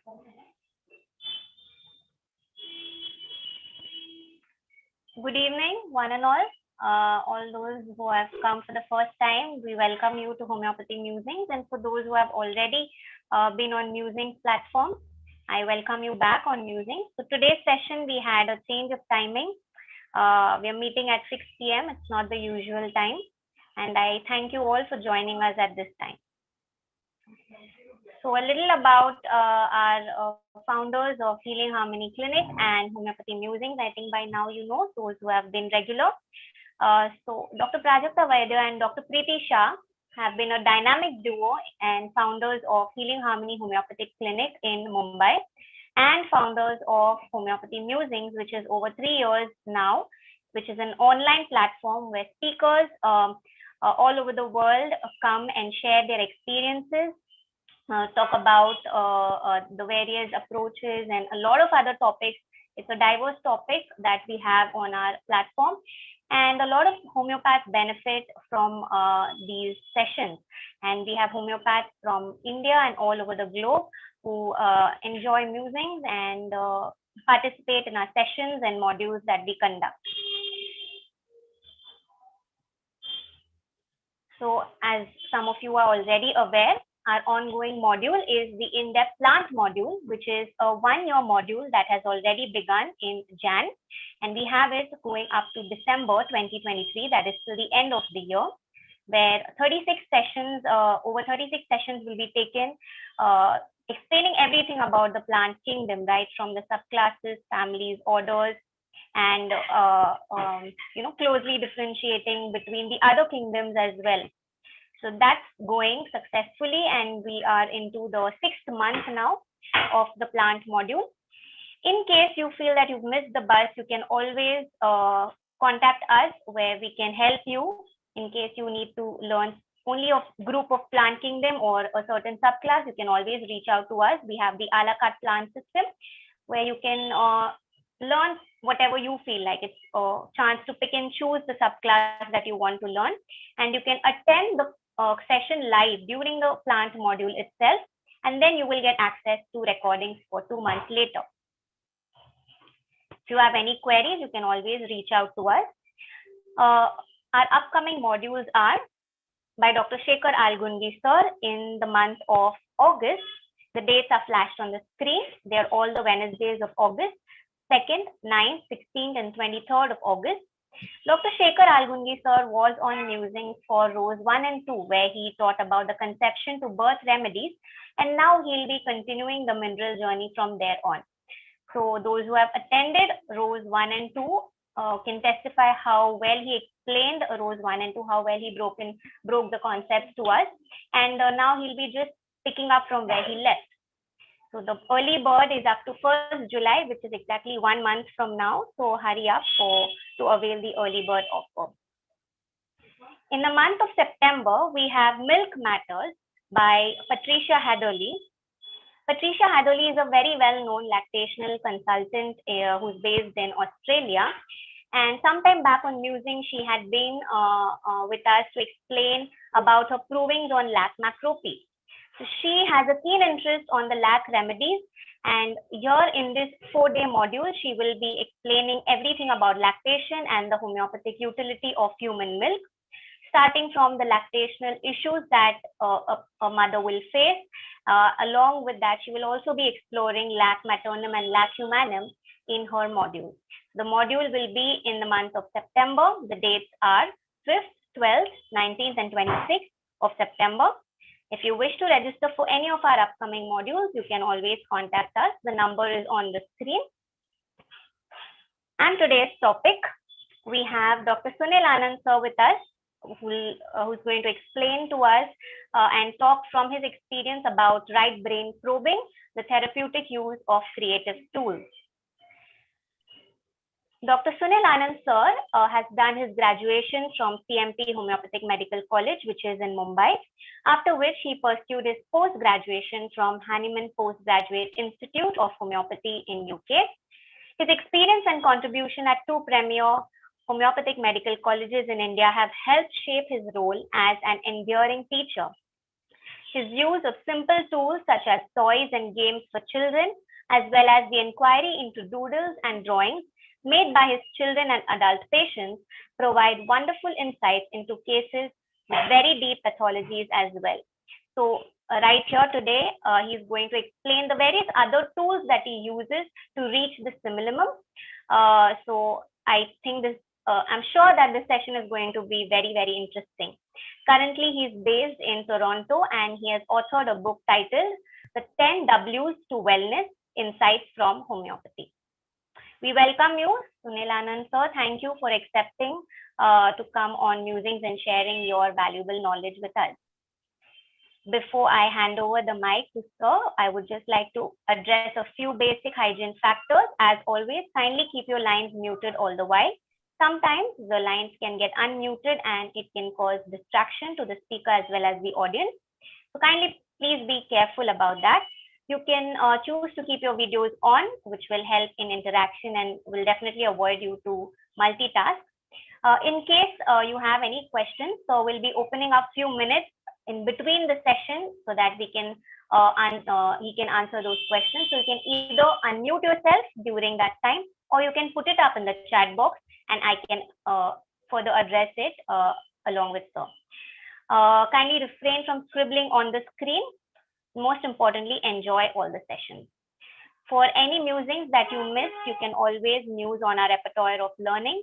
Good evening, one and all. All those who have come for the first time, we welcome you to Homeopathy Musings. And for those who have already been on Musings platform, I welcome you back on Musings. So today's session, we had a change of timing. We are meeting at 6 p.m. It's not the usual time. And I thank you all for joining us at this time. So a little about our founders of Healing Harmony Clinic and Homeopathy Musings. I think by now you know those who have been regular. So Dr. Prajakta Vaidya and Dr. Preeti Shah have been a dynamic duo and founders of Healing Harmony Homeopathic Clinic in Mumbai and founders of Homeopathy Musings, which is over 3 years now, which is an online platform where speakers all over the world come and share their experiences, talk about the various approaches and a lot of other topics. It's a diverse topic that we have on our platform, and a lot of homeopaths benefit from these sessions. And we have homeopaths from India and all over the globe who enjoy musings and participate in our sessions and modules that we conduct. So as some of you are already aware, our ongoing module is the in-depth plant module, which is a 1-year module that has already begun in Jan. And we have it going up to December 2023, that is till the end of the year, where 36 sessions, over 36 sessions will be taken, explaining everything about the plant kingdom, right, from the subclasses, families, orders, and closely differentiating between the other kingdoms as well. So that's going successfully, and we are into the 6th month now of the plant module. In case you feel that you've missed the bus, you can always contact us, where we can help you in case you need to learn only a group of plant kingdom or a certain subclass. You can always reach out to us. We have the a la carte plant system where you can learn whatever you feel like. It's a chance to pick and choose the subclass that you want to learn, and you can attend the session live during the plant module itself, and then you will get access to recordings for 2 months later. If you have any queries, you can always reach out to us. Our upcoming modules are by Dr. Shekhar Algundi sir in the month of August. The dates are flashed on the screen. They are all the Wednesdays of August, 2nd, 9th, 16th, and 23rd of August. Dr. Shekhar Algundi sir was on Musings for rows 1 and 2, where he taught about the conception to birth remedies, and now he'll be continuing the mineral journey from there on. So those who have attended rows 1 and 2 can testify how well he explained rows 1 and 2, how well he broke the concepts to us, and now he'll be just picking up from where he left. So the early bird is up to 1st July, which is exactly 1 month from now. So hurry up to avail the early bird offer. In the month of September, we have Milk Matters by Patricia Heatherly. Patricia Heatherly is a very well-known lactational consultant who's based in Australia. And sometime back on Musings, she had been with us to explain about her provings on lac macropy. So she has a keen interest on the lac remedies, and here in this 4-day module, she will be explaining everything about lactation and the homeopathic utility of human milk, starting from the lactational issues that a mother will face. Along with that, she will also be exploring lac maternum and lac humanum in her module. The module will be in the month of September. The dates are 5th, 12th, 19th, and 26th of September. If you wish to register for any of our upcoming modules, you can always contact us. The number is on the screen. And today's topic, we have Dr. Sunil Anand sir with us, who's going to explain to us and talk from his experience about right brain probing, the therapeutic use of creative tools. Dr. Sunil Anand sir has done his graduation from CMP Homeopathic Medical College, which is in Mumbai, after which he pursued his post-graduation from Hahnemann Postgraduate Institute of Homeopathy in UK. His experience and contribution at 2 premier homeopathic medical colleges in India have helped shape his role as an enduring teacher. His use of simple tools such as toys and games for children, as well as the inquiry into doodles and drawings made by his children and adult patients, provide wonderful insights into cases with very deep pathologies as well. So right here today, he's going to explain the various other tools that he uses to reach the minimum. So I think this, I'm sure that this session is going to be very, very interesting. Currently, he's based in Toronto and he has authored a book titled The 10 W's to Wellness, Insights from Homeopathy. We welcome you, Sunil Anand sir. Thank you for accepting to come on Musings and sharing your valuable knowledge with us. Before I hand over the mic to sir, I would just like to address a few basic hygiene factors. As always, kindly keep your lines muted all the while. Sometimes the lines can get unmuted and it can cause distraction to the speaker as well as the audience. So kindly please be careful about that. You can choose to keep your videos on, which will help in interaction and will definitely avoid you to multitask. In case you have any questions, so we'll be opening up few minutes in between the session so that we can he can answer those questions. So you can either unmute yourself during that time, or you can put it up in the chat box and I can further address it along with sir. Kindly refrain from scribbling on the screen. Most importantly, enjoy all the sessions. For any musings that you missed, you can always muse on our repertoire of learning.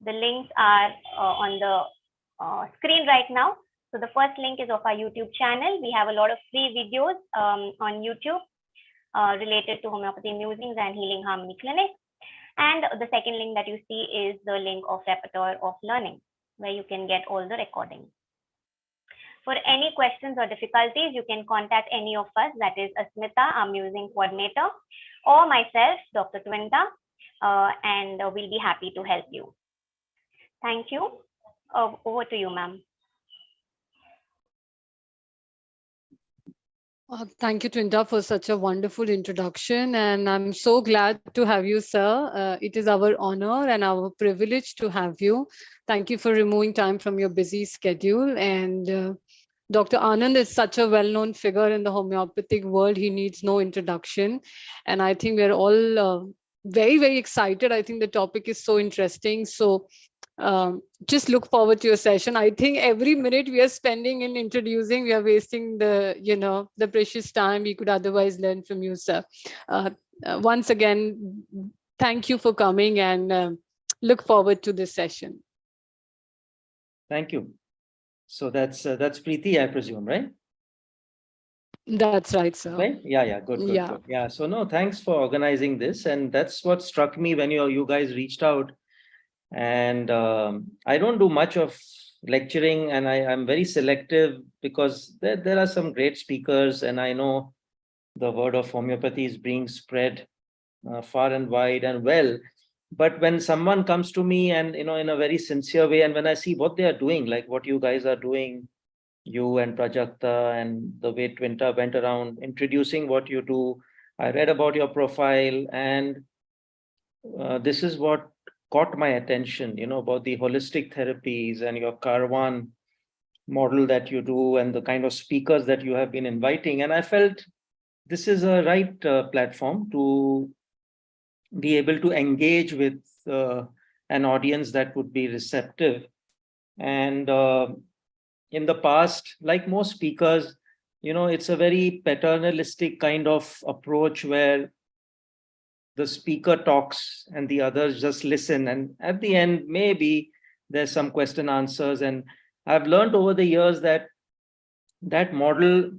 The links are on the screen right now. So the first link is of our YouTube channel. We have a lot of free videos on YouTube related to homeopathy musings and healing harmony clinic. And the second link that you see is the link of repertoire of learning, where you can get all the recordings. For any questions or difficulties, you can contact any of us, that is Asmita, our musing coordinator, or myself, Dr. Twinta, and we'll be happy to help you. Thank you. Over to you, ma'am. Thank you, Twinta, for such a wonderful introduction. And I'm so glad to have you, sir. It is our honor and our privilege to have you. Thank you for removing time from your busy schedule. And Dr. Anand is such a well-known figure in the homeopathic world. He needs no introduction. And I think we're all very, very excited. I think the topic is so interesting. So just look forward to your session. I think every minute we are spending in introducing, we are wasting the precious time we could otherwise learn from you, sir. Once again, thank you for coming and look forward to this session. Thank you. So that's Preeti, I presume, right? That's right, sir. Right? Yeah, good. Yeah. So no, thanks for organizing this, and that's what struck me when you guys reached out. And I don't do much of lecturing, and I'm very selective because there are some great speakers, and I know the word of homeopathy is being spread far and wide and well. But when someone comes to me and, in a very sincere way, and when I see what they are doing, like what you guys are doing, you and Prajakta, and the way Twinta went around introducing what you do, I read about your profile, and this is what caught my attention, about the holistic therapies and your Karwan model that you do and the kind of speakers that you have been inviting. And I felt this is a right platform to be able to engage with an audience that would be receptive. And in the past, like most speakers, it's a very paternalistic kind of approach where the speaker talks and the others just listen. And at the end, maybe there's some question answers. And I've learned over the years that model,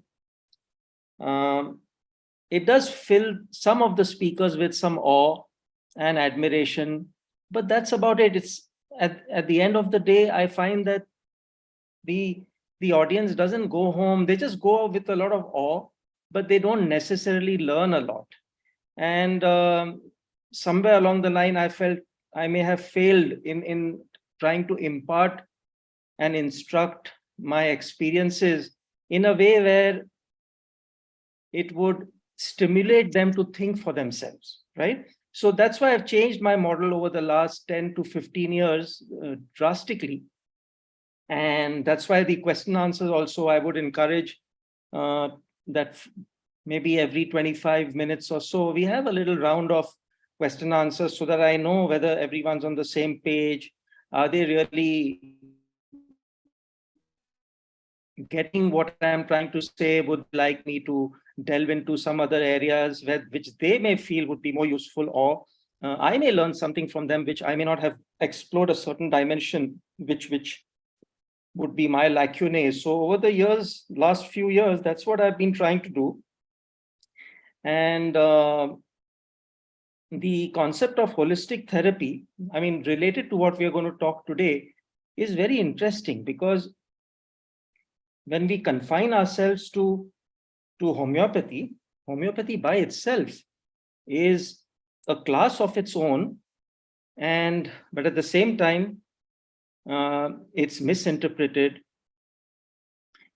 it does fill some of the speakers with some awe and admiration, but that's about it. It's at the end of the day, I find that the audience doesn't go home. They just go with a lot of awe, but they don't necessarily learn a lot. And somewhere along the line, I felt I may have failed in trying to impart and instruct my experiences in a way where it would stimulate them to think for themselves, right? So that's why I've changed my model over the last 10 to 15 years drastically. And that's why the question answers also, I would encourage that maybe every 25 minutes or so, we have a little round of question answers so that I know whether everyone's on the same page. Are they really getting what I'm trying to say? Would like me to delve into some other areas which they may feel would be more useful, or I may learn something from them which I may not have explored a certain dimension which would be my lacunae. So over the years, last few years, that's what I've been trying to do. And the concept of holistic therapy, I mean, related to what we are going to talk today, is very interesting, because when we confine ourselves to homeopathy, homeopathy by itself is a class of its own, but at the same time, it's misinterpreted,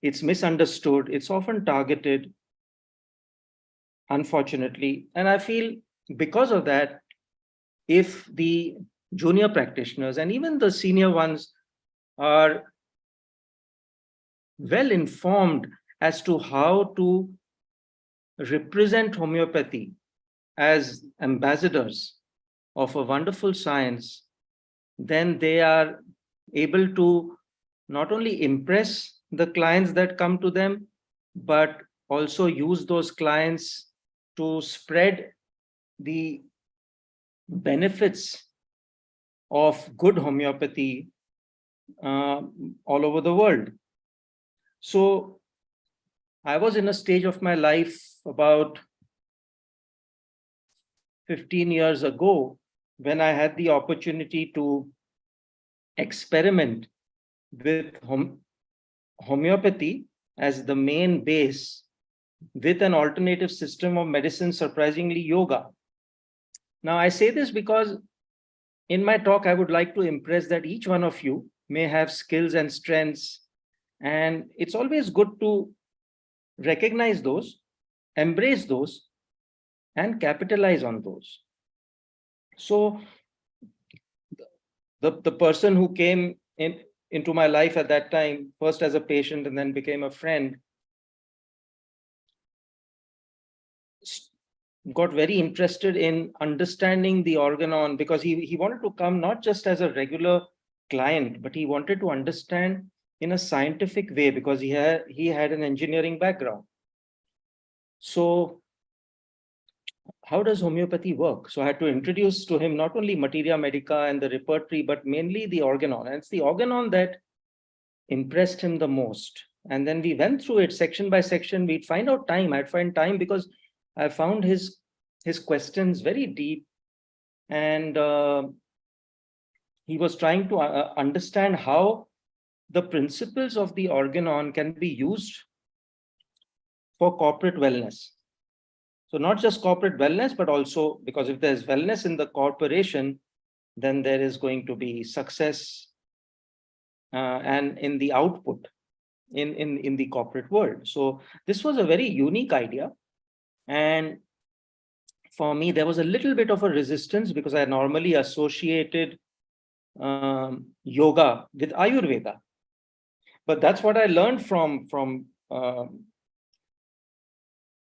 it's misunderstood, it's often targeted, unfortunately. And I feel because of that, if the junior practitioners and even the senior ones are well informed as to how to represent homeopathy as ambassadors of a wonderful science, then they are able to not only impress the clients that come to them, but also use those clients to spread the benefits of good homeopathy all over the world. So I was in a stage of my life about 15 years ago when I had the opportunity to experiment with homeopathy as the main base with an alternative system of medicine, surprisingly yoga. Now, I say this because in my talk, I would like to impress that each one of you may have skills and strengths, and it's always good to recognize those, embrace those, and capitalize on those. So the person who came into my life at that time, first as a patient and then became a friend, got very interested in understanding the organon, because he wanted to come not just as a regular client, but he wanted to understand in a scientific way, because he had an engineering background. So how does homeopathy work? So I had to introduce to him not only materia medica and the repertory, but mainly the organon. And it's the organon that impressed him the most. And then we went through it section by section. We'd find out time. I'd find time because I found his questions very deep. And he was trying to understand how the principles of the organon can be used for corporate wellness. So not just corporate wellness, but also because if there's wellness in the corporation, then there is going to be success and in the output in the corporate world. So this was a very unique idea. And for me, there was a little bit of a resistance because I normally associated yoga with Ayurveda. But that's what I learned from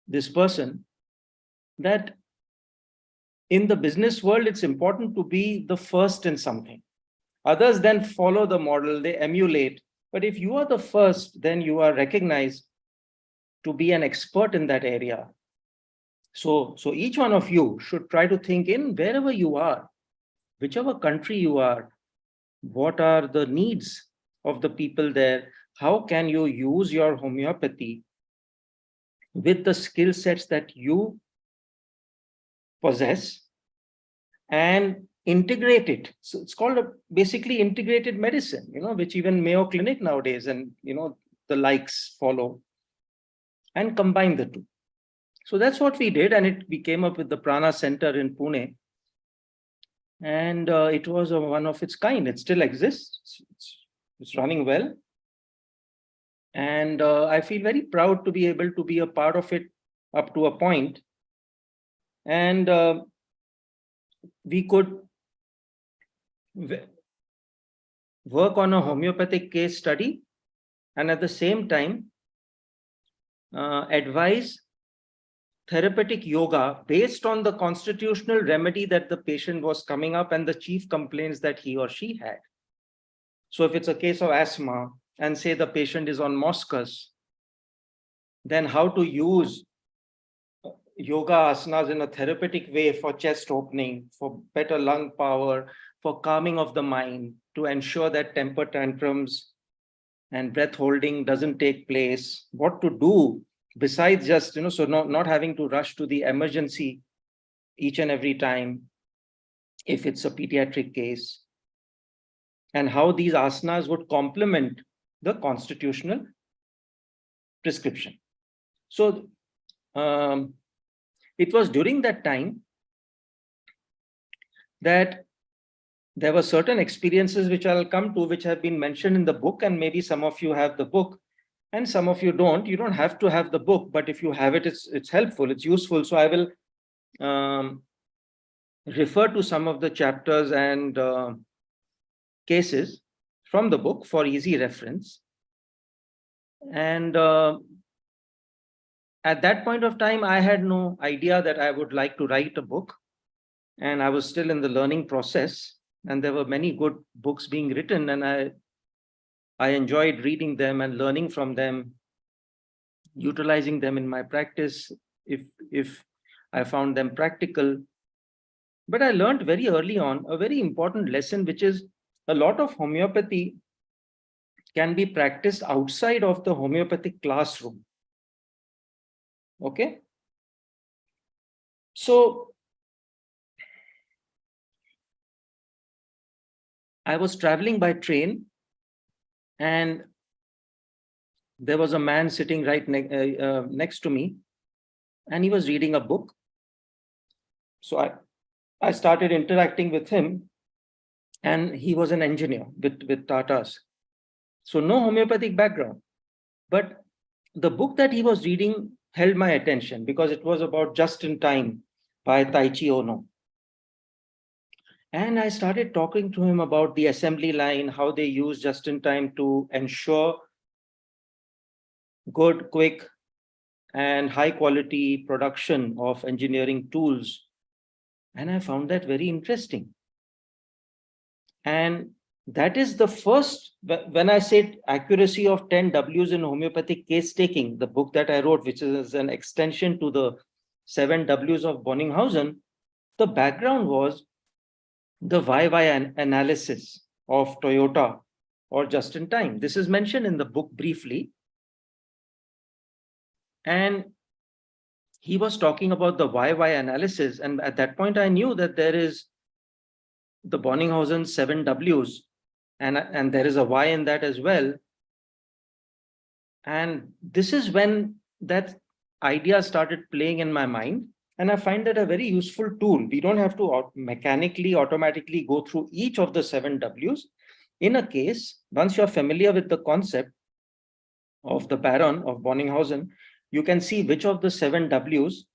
this person, that in the business world, it's important to be the first in something. Others then follow the model, they emulate. But if you are the first, then you are recognized to be an expert in that area. So each one of you should try to think in wherever you are, whichever country you are, what are the needs of the people there? How can you use your homeopathy with the skill sets that you possess and integrate it? So it's called basically integrated medicine, which even Mayo Clinic nowadays and, the likes follow, and combine the two. So that's what we did. And we came up with the Prana Center in Pune. And it was one of its kind. It still exists. It's running well. And I feel very proud to be able to be a part of it up to a point. And we could work on a homeopathic case study and at the same time advise therapeutic yoga based on the constitutional remedy that the patient was coming up and the chief complaints that he or she had. So if it's a case of asthma and say the patient is on Moscus, then how to use yoga asanas in a therapeutic way for chest opening, for better lung power, for calming of the mind, to ensure that temper tantrums and breath holding doesn't take place, what to do besides just, so not having to rush to the emergency each and every time if it's a pediatric case, and how these asanas would complement the constitutional prescription. So it was during that time that there were certain experiences which I'll come to, which have been mentioned in the book, and maybe some of you have the book and some of you don't. You don't have to have the book, but if you have it, it's helpful, it's useful. So I will refer to some of the chapters and cases from the book for easy reference. And at that point of time, I had no idea that I would like to write a book, and I was still in the learning process, and there were many good books being written, and I enjoyed reading them and learning from them, utilizing them in my practice if I found them practical. But I learned very early on a very important lesson, which is a lot of homeopathy can be practiced outside of the homeopathic classroom. Okay. So I was traveling by train, and there was a man sitting right next to me, and he was reading a book. So I started interacting with him, and he was an engineer with Tatas. So no homeopathic background, but the book that he was reading held my attention because it was about Just in Time by Taichi Ono. And I started talking to him about the assembly line, how they use just in time to ensure good, quick, and high quality production of engineering tools. And I found that very interesting. And that is the first, when I said accuracy of 10 Ws in homeopathic case taking, the book that I wrote, which is an extension to the 7 Ws of Bonninghausen, the background was the YY analysis of Toyota or just in time. This is mentioned in the book briefly. And he was talking about the YY analysis. And at that point, I knew that there is the Bonninghausen 7 Ws, and there is a Y in that as well. And this is when that idea started playing in my mind. And I find that a very useful tool. We don't have to mechanically, automatically go through each of the 7 Ws. In a case, once you're familiar with the concept of the Baron of Bonninghausen, you can see which of the 7 Ws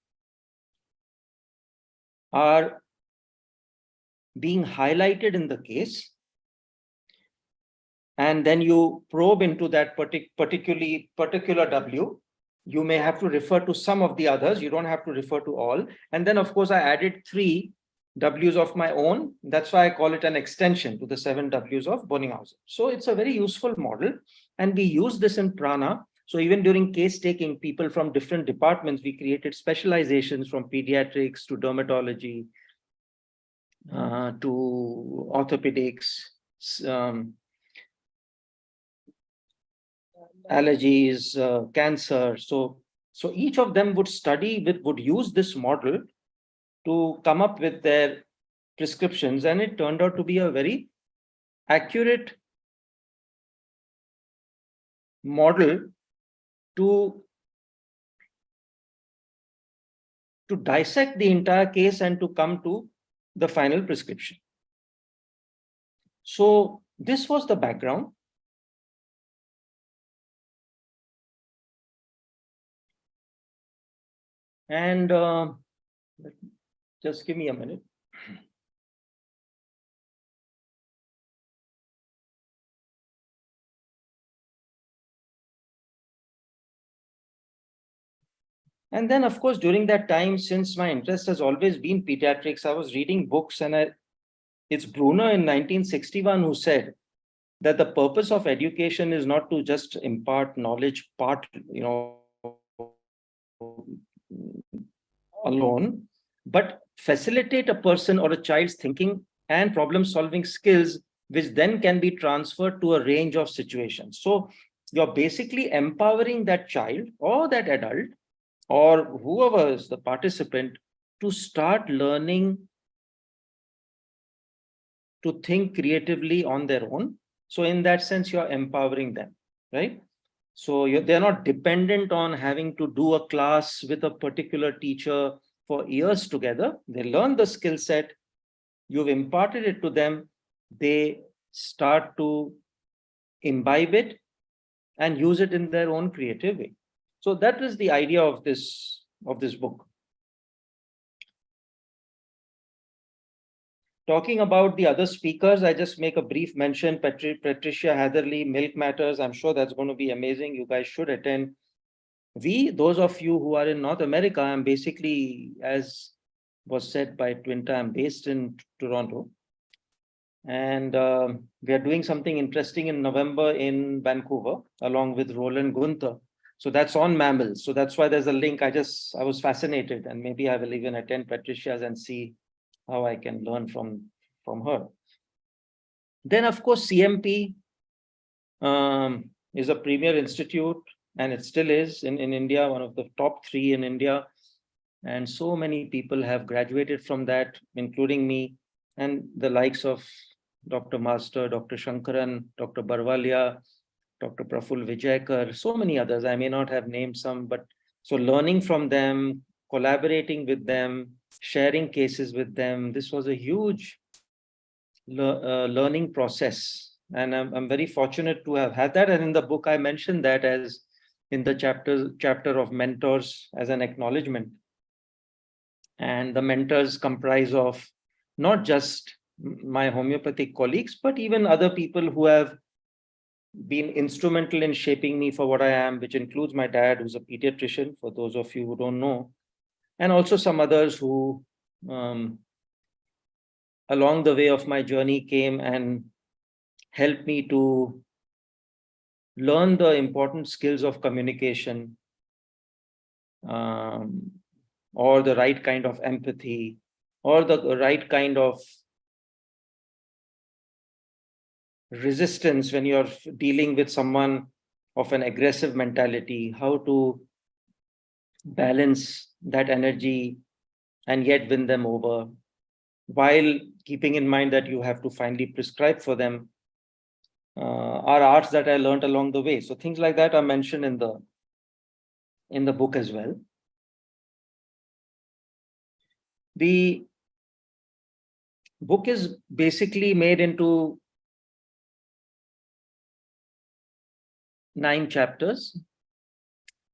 are being highlighted in the case. And then you probe into that particular W. You may have to refer to some of the others. You don't have to refer to all. And then, of course, I added 3 Ws of my own. That's why I call it an extension to the 7 Ws of Bonninghausen. So it's a very useful model. And we use this in Prana. So even during case taking, people from different departments, we created specializations from pediatrics to dermatology to orthopedics, allergies, cancer. So each of them would use this model to come up with their prescriptions, and it turned out to be a very accurate model to dissect the entire case and to come to the final prescription. So this was the background. And just give me a minute. And then, of course, during that time, since my interest has always been pediatrics, I was reading books, and it's Bruner in 1961 who said that the purpose of education is not to just impart knowledge alone, but facilitate a person or a child's thinking and problem-solving skills, which then can be transferred to a range of situations. So you're basically empowering that child or that adult or whoever is the participant to start learning to think creatively on their own. So in that sense, you're empowering them, right? So they're not dependent on having to do a class with a particular teacher for years together. They learn the skill set, you've imparted it to them, they start to imbibe it and use it in their own creative way. So that is the idea of this book. Talking about the other speakers, I just make a brief mention. Patricia Heatherly, Milk Matters. I'm sure that's going to be amazing. You guys should attend. Those of you who are in North America, I'm basically, as was said by Twinta, I'm based in Toronto. And we are doing something interesting in November in Vancouver, along with Roland Gunther. So that's on mammals. So that's why there's a link. I was fascinated, and maybe I will even attend Patricia's and see how I can learn from her. Then, of course, CMP is a premier institute, and it still is in India, one of the top 3 in India. And so many people have graduated from that, including me, and the likes of Dr. Master, Dr. Shankaran, Dr. Barwalia, Dr. Praful Vijayakar, so many others. I may not have named some, but so learning from them, collaborating with them, sharing cases with them, this was a huge learning process. And I'm very fortunate to have had that. And in the book, I mentioned that as in the chapter of mentors as an acknowledgement. And the mentors comprise of not just my homeopathic colleagues, but even other people who have been instrumental in shaping me for what I am, which includes my dad, who's a pediatrician, for those of you who don't know, and also some others who, along the way of my journey, came and helped me to learn the important skills of communication, or the right kind of empathy, or the right kind of resistance when you're dealing with someone of an aggressive mentality, how to balance that energy and yet win them over, while keeping in mind that you have to finally prescribe for them, are arts that I learned along the way. So things like that are mentioned in the book as well. The book is basically made into 9 chapters.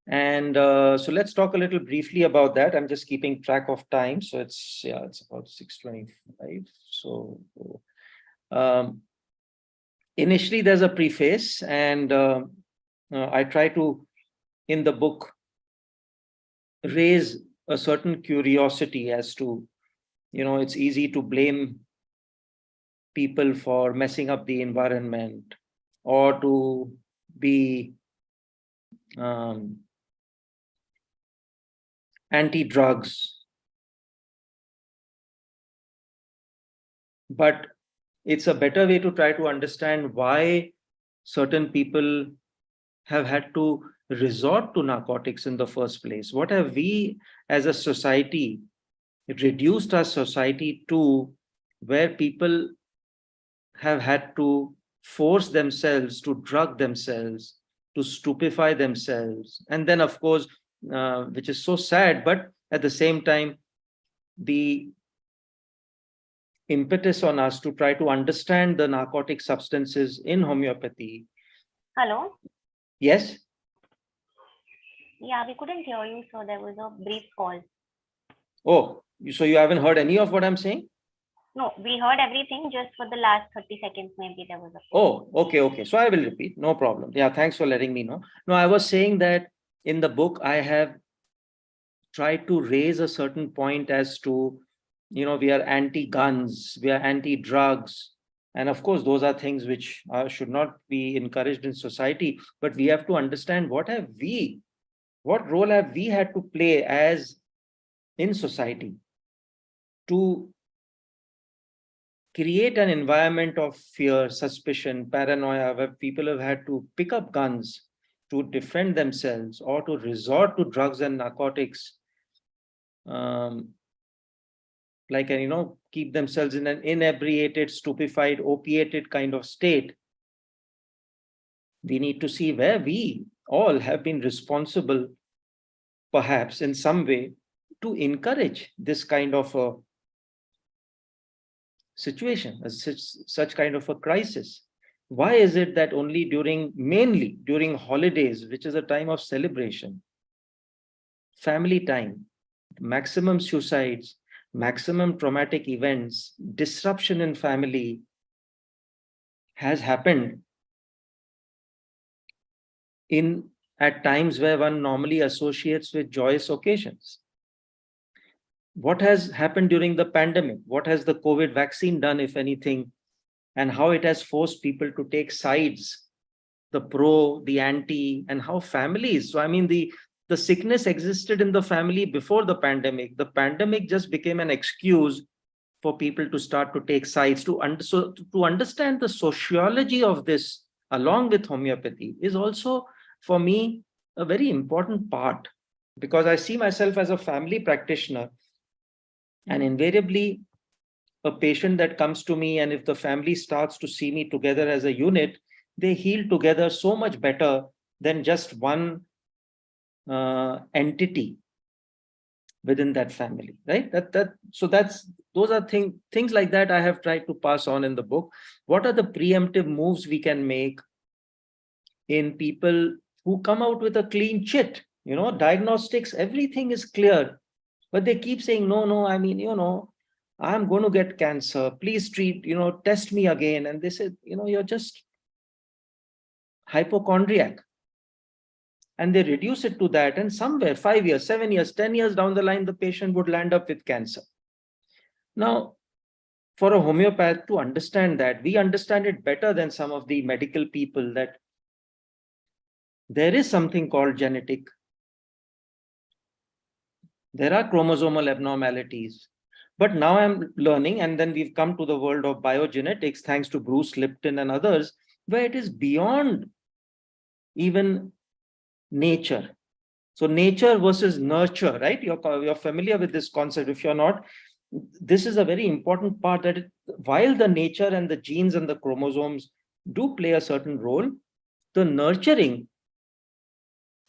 And so let's talk a little briefly about that. I'm just keeping track of time. So it's about 6:25. So initially there's a preface, and I try to, in the book, raise a certain curiosity as to, it's easy to blame people for messing up the environment, or to be anti-drugs. But it's a better way to try to understand why certain people have had to resort to narcotics in the first place. What have we as a society reduced our society to, where people have had to force themselves to drug themselves, to stupefy themselves? And then, of course, which is so sad, but at the same time, the impetus on us to try to understand the narcotic substances in homeopathy. Hello? Yes? Yeah, we couldn't hear you, so there was a brief pause. Oh, so you haven't heard any of what I'm saying? No, we heard everything. Just for the last 30 seconds, maybe there was a Oh, pause. okay. So I will repeat. No problem. Yeah, thanks for letting me know. No, I was saying that in the book, I have tried to raise a certain point as to, we are anti-guns, we are anti-drugs. And of course, those are things which should not be encouraged in society. But we have to understand what role have we had to play as in society to create an environment of fear, suspicion, paranoia, where people have had to pick up guns to defend themselves or to resort to drugs and narcotics, keep themselves in an inebriated, stupefied, opiated kind of state. We need to see where we all have been responsible, perhaps in some way, to encourage this kind of a situation, such kind of a crisis. Why is it that mainly during holidays, which is a time of celebration, family time, maximum suicides, maximum traumatic events, disruption in family has happened at times where one normally associates with joyous occasions? What has happened during the pandemic? What has the COVID vaccine done, if anything, and how it has forced people to take sides, the pro, the anti, and how families. So, the sickness existed in the family before the pandemic. The pandemic just became an excuse for people to start to take sides. To understand the sociology of this, along with homeopathy, is also, for me, a very important part, because I see myself as a family practitioner. And invariably, a patient that comes to me, and if the family starts to see me together as a unit, they heal together so much better than just one entity within that family, right? Those are things like that I have tried to pass on in the book. What are the preemptive moves we can make in people who come out with a clean chit? Diagnostics, everything is clear. But they keep saying, no, I'm going to get cancer. Please treat, test me again. And they said, you're just hypochondriac. And they reduce it to that. And somewhere 5 years, 7 years, 10 years down the line, the patient would land up with cancer. Now, for a homeopath to understand that, we understand it better than some of the medical people, that there is something called genetic. There are chromosomal abnormalities. But now I'm learning, and then we've come to the world of biogenetics, thanks to Bruce Lipton and others, where it is beyond even nature. So nature versus nurture, right? You're familiar with this concept. If you're not, this is a very important part, that while the nature and the genes and the chromosomes do play a certain role, the nurturing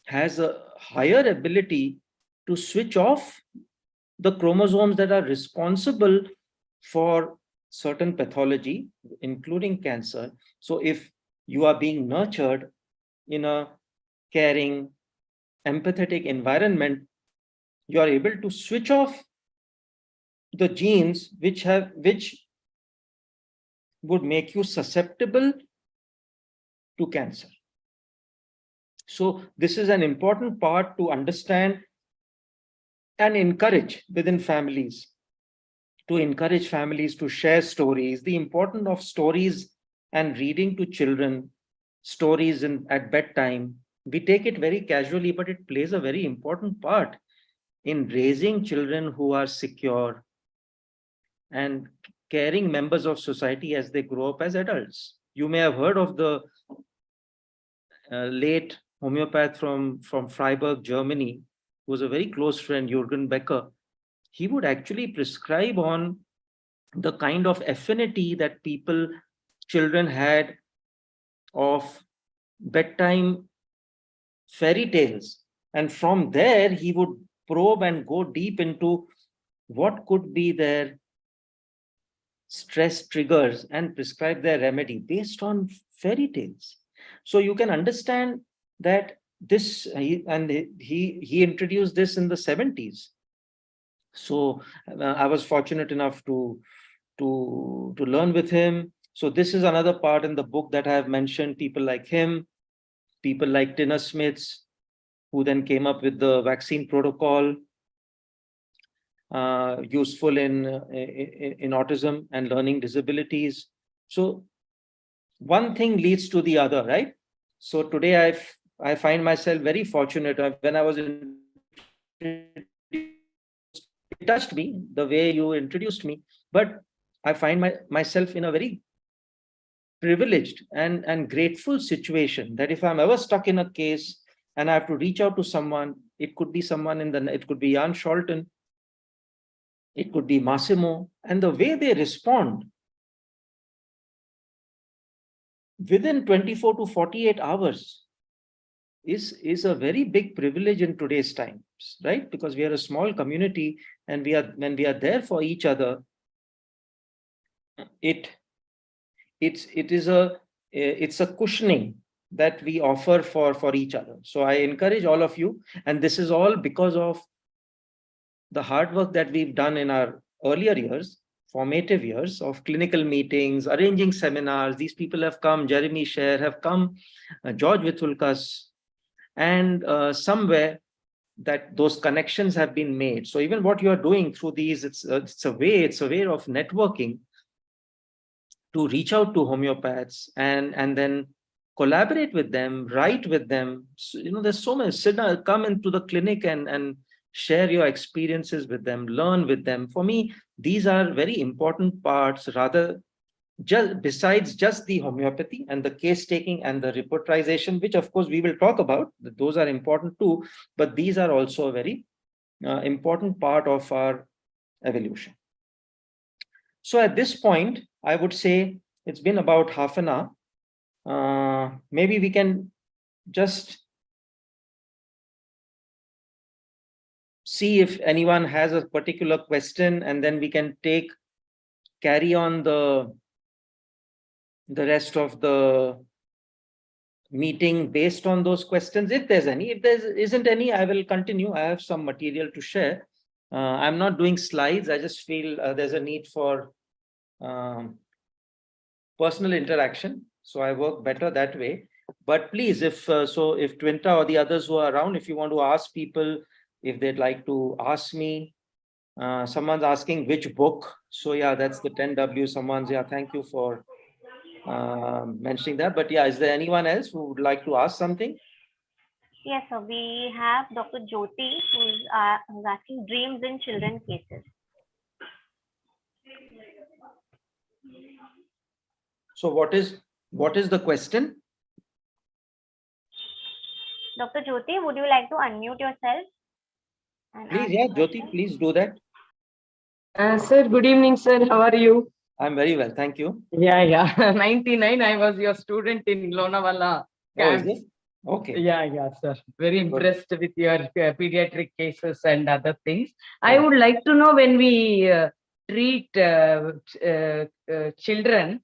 has a higher ability to switch off the chromosomes that are responsible for certain pathology, including cancer. So if you are being nurtured in a caring, empathetic environment, you are able to switch off the genes which would make you susceptible to cancer. So this is an important part to understand and encourage within families, to encourage families to share stories, the importance of stories and reading to children stories at bedtime. We take it very casually, but it plays a very important part in raising children who are secure and caring members of society as they grow up as adults. You may have heard of the late homeopath from Freiburg, Germany, who was a very close friend, Jürgen Becker. He would actually prescribe on the kind of affinity that children had of bedtime fairy tales. And from there, he would probe and go deep into what could be their stress triggers and prescribe their remedy based on fairy tales. So you can understand that he introduced this in the 70s. So I was fortunate enough to learn with him. So this is another part in the book that I have mentioned, people like him, people like Tina Smiths, who then came up with the vaccine protocol. useful in autism and learning disabilities. So one thing leads to the other, right? So today I find myself very fortunate. When I was it touched me the way you introduced me, but I find myself in a very privileged and grateful situation that if I'm ever stuck in a case and I have to reach out to someone, it could be someone it could be Jan Scholten, it could be Massimo, and the way they respond within 24 to 48 hours is a very big privilege in today's times, right? Because we are a small community, and when we are there for each other, it's a cushioning that we offer for each other. So I encourage all of you, and this is all because of the hard work that we've done in our earlier years, formative years of clinical meetings, arranging seminars. These people have come, Jeremy Sher have come, George Vitulkas, and somewhere that those connections have been made. So even what you are doing through these, it's a way of networking to reach out to homeopaths and then collaborate with them, write with them. So, there's so much. Sit down, come into the clinic and share your experiences with them, learn with them. For me, these are very important parts, rather besides just the homeopathy and the case taking and the repertorization, which of course we will talk about. Those are important too, but these are also a very important part of our evolution. So at this point, I would say it's been about half an hour. Maybe we can just see if anyone has a particular question, and then we can carry on the rest of the meeting based on those questions, if there's any. If there isn't any, I will continue. I have some material to share. I'm not doing slides. I just feel there's a need for personal interaction. So I work better that way. But please, if Twinta or the others who are around, if you want to ask people, if they'd like to ask me, someone's asking which book. So yeah, that's the 10W. Thank you for mentioning that. But yeah, is there anyone else who would like to ask something? Yes, so we have Dr. Jyoti, who's asking dreams in children cases. So what is the question? Dr. Jyoti, would you like to unmute yourself? Please, yeah, Jyoti, please do that. Sir, good evening, sir. How are you? I'm very well, thank you. Yeah. 99, I was your student in Lonavala camp. Oh, is it? Okay. Yeah, sir. Very impressed with your pediatric cases and other things. Yeah. I would like to know, when we treat children,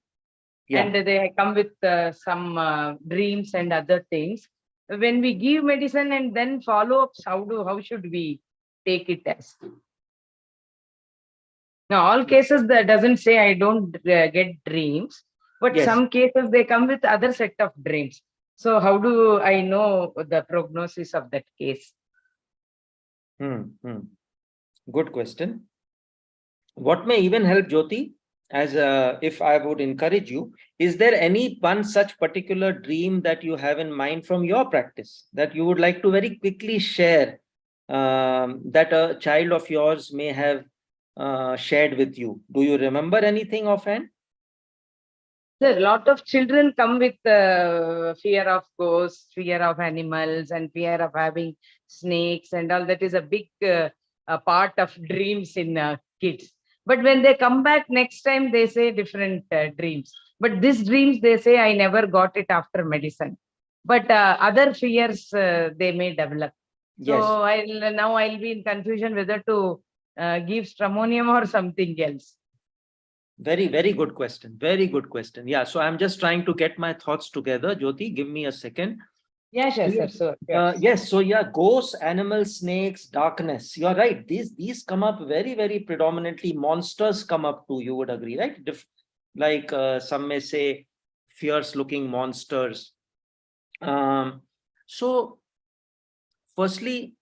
and they come with some dreams and other things, when we give medicine and then follow-ups, how should we take it as? Now, all cases that doesn't say I don't get dreams, but some cases they come with other set of dreams. So how do I know the prognosis of that case? Good question. What may even help, Jyoti, as if I would encourage you, is there any one such particular dream that you have in mind from your practice that you would like to very quickly share, that a child of yours may have shared with you? Do you remember anything offhand? Sir, a lot of children come with fear of ghosts, fear of animals, and fear of having snakes and all. That is a big part of dreams in kids. But when they come back next time, they say different dreams. But these dreams, they say, I never got it after medicine. But other fears they may develop. Yes. So I'll be in confusion whether to give stramonium or something else. Very, very good question. Very good question. Yeah. So I'm just trying to get my thoughts together. Jyoti, give me a second. Yeah, sure, sir. Yes. So yeah, ghosts, animals, snakes, darkness. You're right. These come up very, very predominantly. Monsters come up too. You would agree, right? Like some may say fierce looking monsters. So firstly,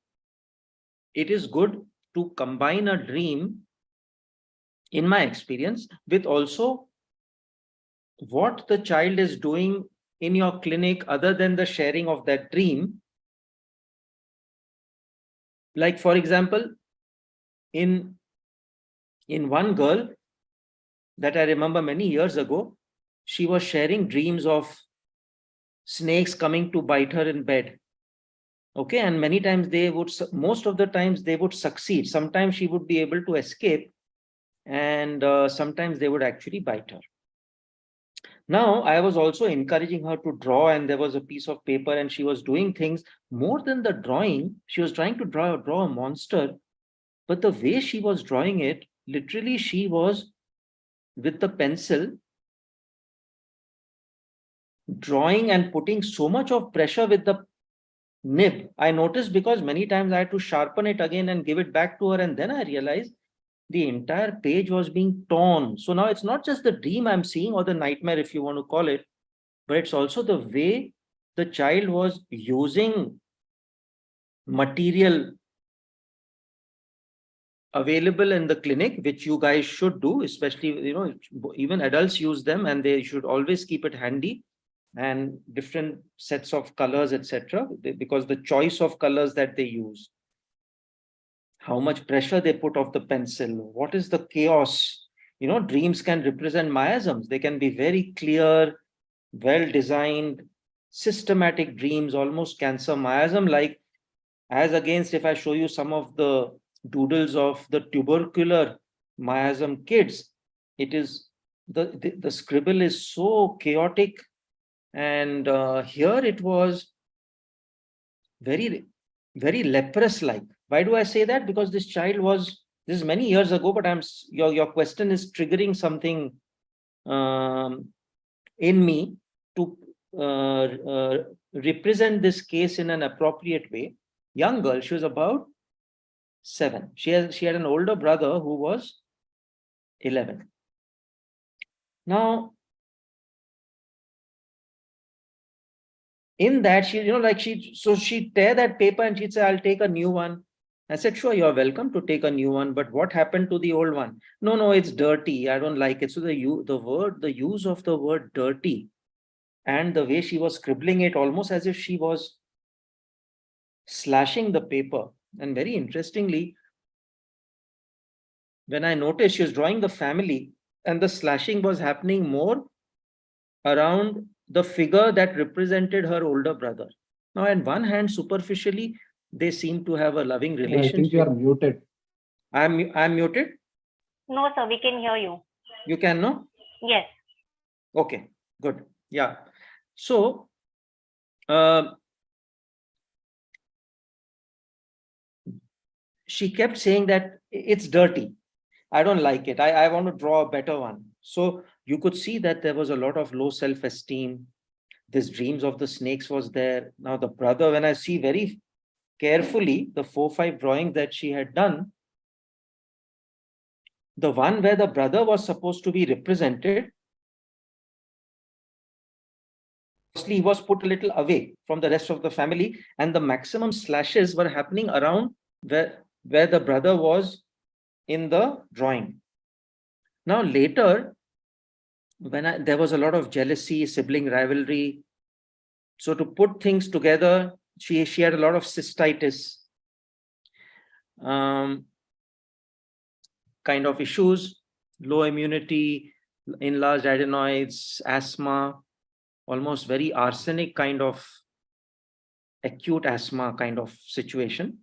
it is good to combine a dream, in my experience, with also what the child is doing in your clinic other than the sharing of that dream. Like, for example, in one girl that I remember many years ago, she was sharing dreams of snakes coming to bite her in bed. Okay, and many times most of the times they would succeed. Sometimes she would be able to escape, and sometimes they would actually bite her. Now, I was also encouraging her to draw, and there was a piece of paper, and she was doing things more than the drawing. She was trying to draw a monster, but the way she was drawing it, literally, she was with the pencil drawing and putting so much of pressure with the nib. I noticed, because many times I had to sharpen it again and give it back to her, and then I realized the entire page was being torn. So now it's not just the dream I'm seeing, or the nightmare, if you want to call it, but it's also the way the child was using material available in the clinic, which you guys should do, especially, even adults use them, and they should always keep it handy, and different sets of colors, etc., because the choice of colors that they use, how much pressure they put off the pencil, what is the chaos. Dreams can represent miasms. They can be very clear, well designed, systematic dreams, almost cancer miasm, like, as against if I show you some of the doodles of the tubercular miasm kids, it is the scribble is so chaotic, and here it was very, very leprous like. Why do I say that? Because this child was, this is many years ago, but your question is triggering something in me to represent this case in an appropriate way. Young girl, she was about 7. She had an older brother who was 11. Now, in that, she'd tear that paper and she'd say, I'll take a new one. I said, sure, you're welcome to take a new one, but what happened to the old one? No, it's dirty. I don't like it. So the use of the word dirty, and the way she was scribbling it, almost as if she was slashing the paper. And very interestingly, when I noticed, she was drawing the family, and the slashing was happening more around the figure that represented her older brother. Now, on one hand, superficially, they seem to have a loving relationship. I think you are muted. I'm muted? No, sir, we can hear you. You can, no? Yes. Okay, good. Yeah. So, she kept saying that it's dirty. I don't like it. I want to draw a better one. So you could see that there was a lot of low self-esteem. This dreams of the snakes was there. Now the brother, when I see very carefully the 4-5 drawings that she had done, the one where the brother was supposed to be represented, firstly, he was put a little away from the rest of the family, and the maximum slashes were happening around where the brother was in the drawing. Now later, when there was a lot of jealousy, sibling rivalry. So to put things together, she had a lot of cystitis kind of issues, low immunity, enlarged adenoids, asthma, almost very arsenic kind of acute asthma kind of situation.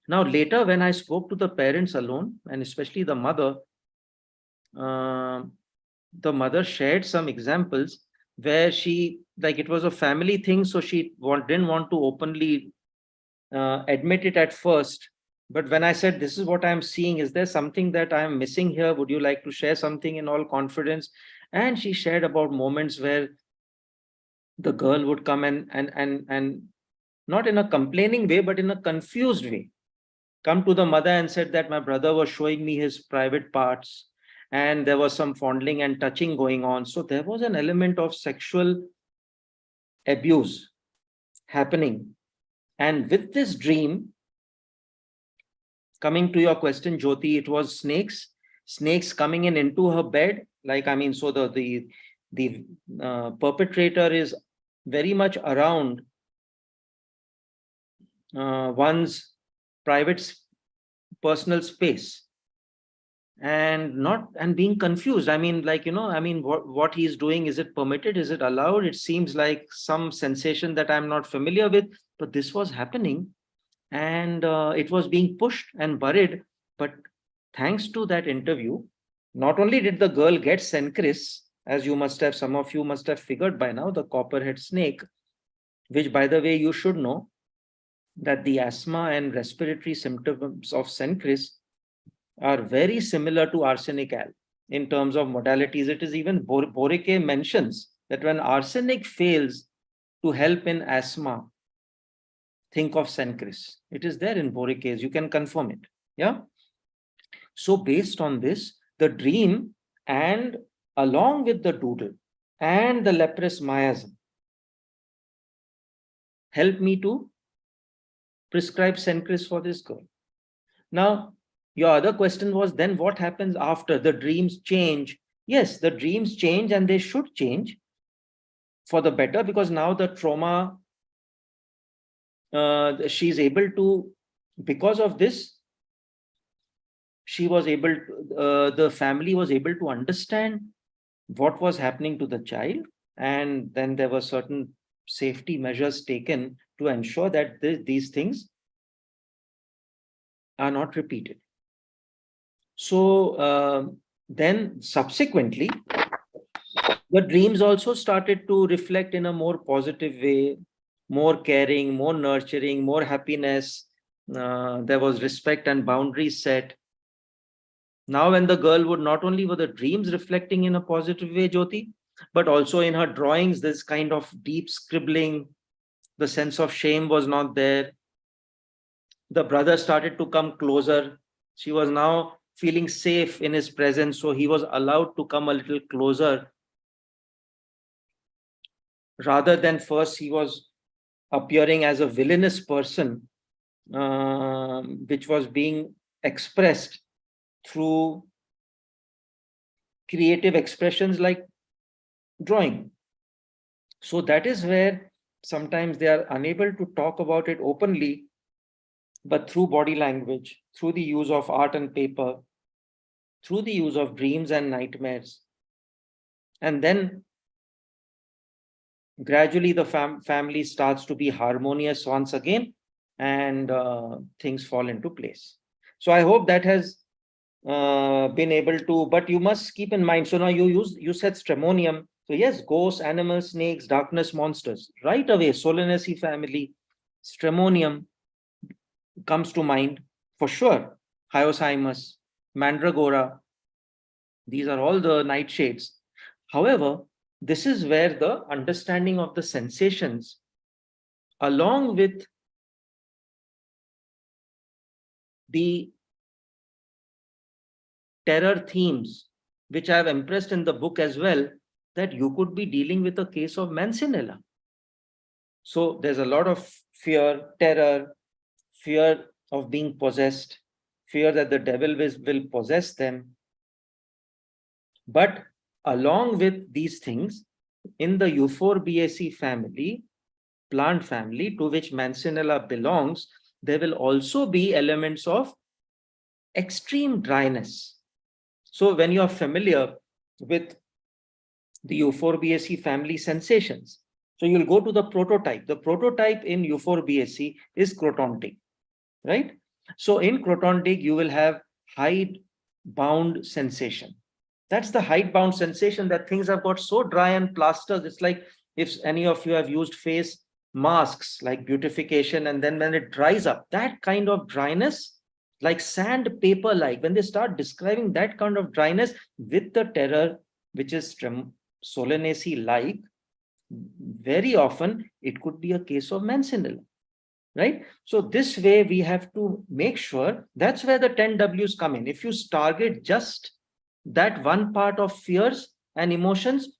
Now later, when I spoke to the parents alone, and especially the mother shared some examples where she, like, it was a family thing, so she didn't want to openly admit it at first. But when I said, this is what I'm seeing, is there something that I'm missing here? Would you like to share something in all confidence? And she shared about moments where the girl would come and not in a complaining way, but in a confused way, come to the mother and said that my brother was showing me his private parts, and there was some fondling and touching going on. So there was an element of sexual abuse happening. And with this dream, Coming to your question, Jyoti, it was snakes coming into her bed. Like, I mean, so the perpetrator is very much around one's private personal space, and being confused. I mean, like, I mean, what he's doing, is it permitted, is it allowed? It seems like some sensation that I'm not familiar with, but this was happening, and it was being pushed and buried. But thanks to that interview, not only did the girl get Sencris, as some of you must have figured by now, the copperhead snake, which, by the way, you should know that the asthma and respiratory symptoms of Sencris are very similar to arsenic al in terms of modalities. It is even Borike mentions that when arsenic fails to help in asthma, think of Sencris. It is there in Borike's. You can confirm it. Yeah. So based on this, the dream, and along with the doodle and the leprous miasm, help me to prescribe Sencris for this girl. Now, your other question was, then what happens after the dreams change? Yes, the dreams change, and they should change for the better, because now the trauma, she's able to, because of this, she was able to, the family was able to understand what was happening to the child, and then there were certain safety measures taken to ensure that these things are not repeated. So then subsequently, the dreams also started to reflect in a more positive way, more caring, more nurturing, more happiness. There was respect and boundaries set. Now, when the girl would, not only were the dreams reflecting in a positive way, Jyoti, but also in her drawings, this kind of deep scribbling, the sense of shame was not there. The brother started to come closer. She was now feeling safe in his presence, so he was allowed to come a little closer. Rather than first he was appearing as a villainous person, which was being expressed through creative expressions like drawing. So that is where sometimes they are unable to talk about it openly, but through body language, through the use of art and paper, through the use of dreams and nightmares. And then gradually the family starts to be harmonious once again, and things fall into place. So I hope that has been able to, but you must keep in mind, so now you said stramonium. So yes, ghosts, animals, snakes, darkness, monsters. Right away, Solanaceae family, stramonium comes to mind for sure. Hyoscyamus, mandragora, these are all the nightshades. However, this is where the understanding of the sensations, along with the terror themes, which I have impressed in the book as well, that you could be dealing with a case of Mancinella. So there's a lot of fear, terror, fear of being possessed, fear that the devil will possess them. But along with these things, in the Euphorbiaceae family, plant family to which Mancinella belongs, there will also be elements of extreme dryness. So when you are familiar with the Euphorbiaceae family sensations, so you'll go to the prototype. The prototype in Euphorbiaceae is Crotontic, right? So in Crotontic, you will have hide-bound sensation. That's the hide-bound sensation, that things have got so dry and plastered. It's like if any of you have used face masks like beautification, and then when it dries up, that kind of dryness, like sandpaper, like when they start describing that kind of dryness with the terror, which is Solanaceae like, very often it could be a case of Mancinella, right? So this way we have to make sure, that's where the 10 Ws come in. If you target just that one part of fears and emotions,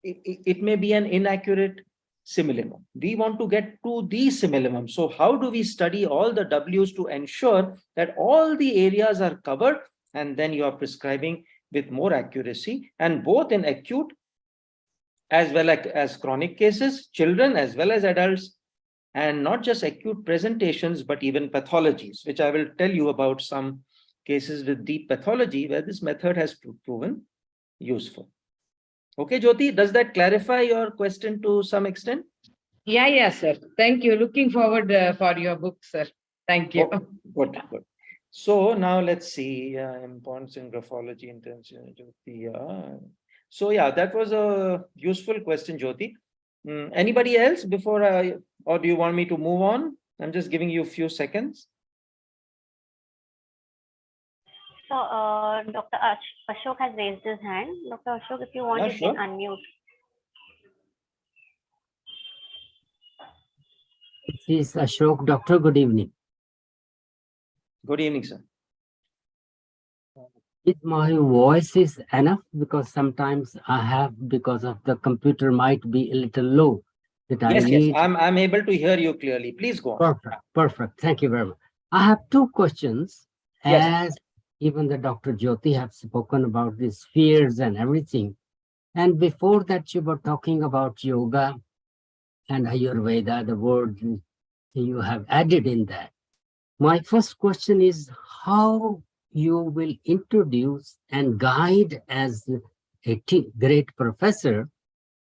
it may be an inaccurate simillimum. We want to get to the simillimum. So how do we study all the W's to ensure that all the areas are covered, and then you are prescribing with more accuracy, and both in acute as well as chronic cases, children as well as adults, and not just acute presentations, but even pathologies, which I will tell you about some cases with deep pathology where this method has proven useful. Okay, Jyoti, does that clarify your question to some extent? Yeah, sir. Thank you. Looking forward for your book, sir. Thank you. Oh, good. So now let's see, importance in graphology, intention, Jyoti. So yeah, that was a useful question, Jyoti. Anybody else before or do you want me to move on? I'm just giving you a few seconds. So Dr. Ashok has raised his hand. Dr. Ashok, if you want, you can unmute. This is Ashok. Doctor, good evening. Good evening, sir. If my voice is enough, because sometimes I have, because of the computer might be a little low. Yes, I'm able to hear you clearly. Please go on. Perfect. Thank you very much. I have two questions. Yes. As even the Dr. Jyoti have spoken about these fears and everything. And before that, you were talking about yoga and Ayurveda, the word you have added in that. My first question is how you will introduce and guide as a great professor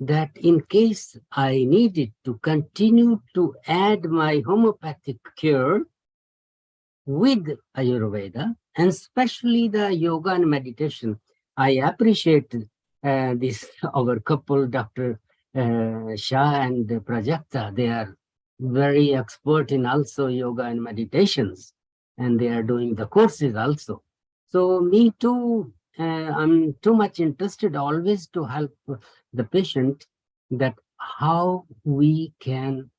that in case I needed to continue to add my homeopathic cure with Ayurveda, and especially the yoga and meditation. I appreciate this, our couple, Dr. Shah and Prajakta. They are very expert in also yoga and meditations, and they are doing the courses also. So me too, I'm too much interested always to help the patient that how we can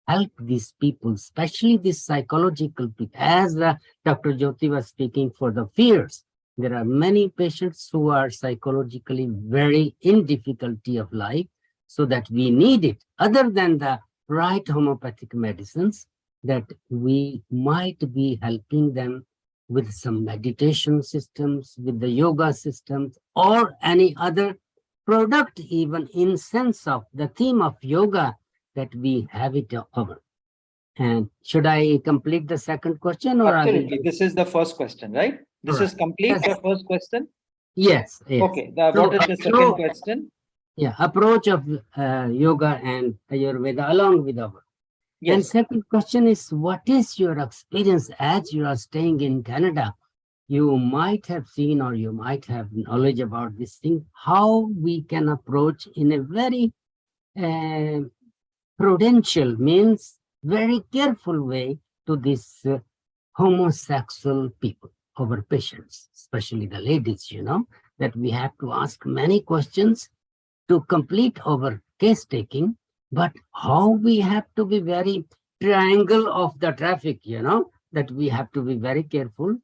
help these people, especially these psychological people. As Dr. Jyoti was speaking for the fears, there are many patients who are psychologically very in difficulty of life, so that we need it, other than the right homeopathic medicines, that we might be helping them with some meditation systems, with the yoga systems, or any other product, even in sense of the theme of yoga, that we have it over. And should I complete the second question? Or absolutely. This is the first question, right? This is complete, the first question? Yes. Okay. What is the second question? Yeah, approach of yoga and Ayurveda along with our. Yes. And second question is, what is your experience as you are staying in Canada? You might have seen or you might have knowledge about this thing, how we can approach in a very prudential, means very careful way to this homosexual people, our patients, especially the ladies, that we have to ask many questions to complete our case taking, but how we have to be very triangle of the traffic, that we have to be very careful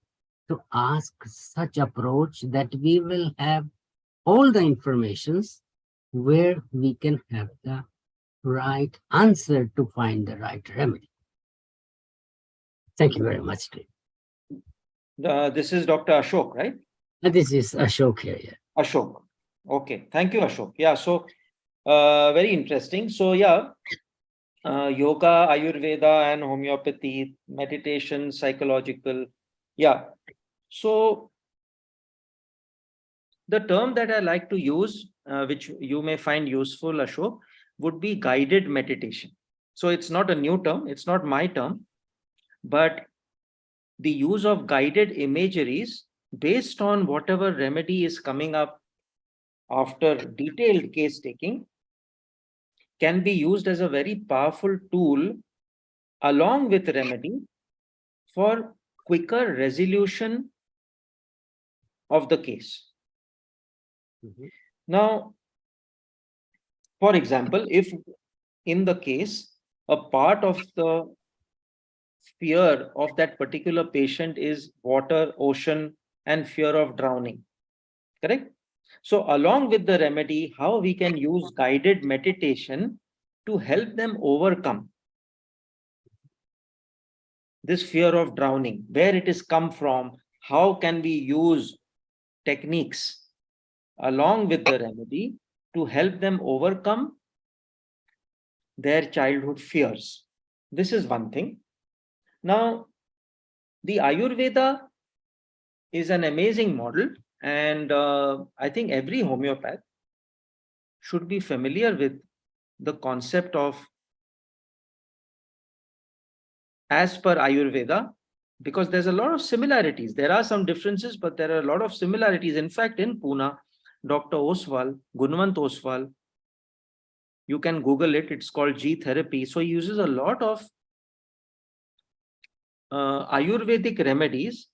to ask such approach that we will have all the informations where we can have the right answer to find the right remedy. Thank you very much. This is Dr. Ashok, right? This is Ashok here. Yeah. Ashok. Okay. Thank you, Ashok. Yeah. So very interesting. So yeah, yoga, Ayurveda, and homeopathy, meditation, psychological. Yeah. So the term that I like to use, which you may find useful, Ashok, would be guided meditation. So it's not a new term. It's not my term, but the use of guided imageries based on whatever remedy is coming up after detailed case taking can be used as a very powerful tool along with remedy for quicker resolution of the case. Now, for example, if in the case, a part of the fear of that particular patient is water, ocean, and fear of drowning, correct? So along with the remedy, how we can use guided meditation to help them overcome this fear of drowning, where it is come from, how can we use techniques along with the remedy to help them overcome their childhood fears. This is one thing. Now, the Ayurveda is an amazing model, and I think every homeopath should be familiar with the concept of as per Ayurveda, because there's a lot of similarities. There are some differences, but there are a lot of similarities. In fact, in Pune, Dr. Oswal, Gunwant Oswal, you can Google it, it's called G therapy. So he uses a lot of Ayurvedic remedies,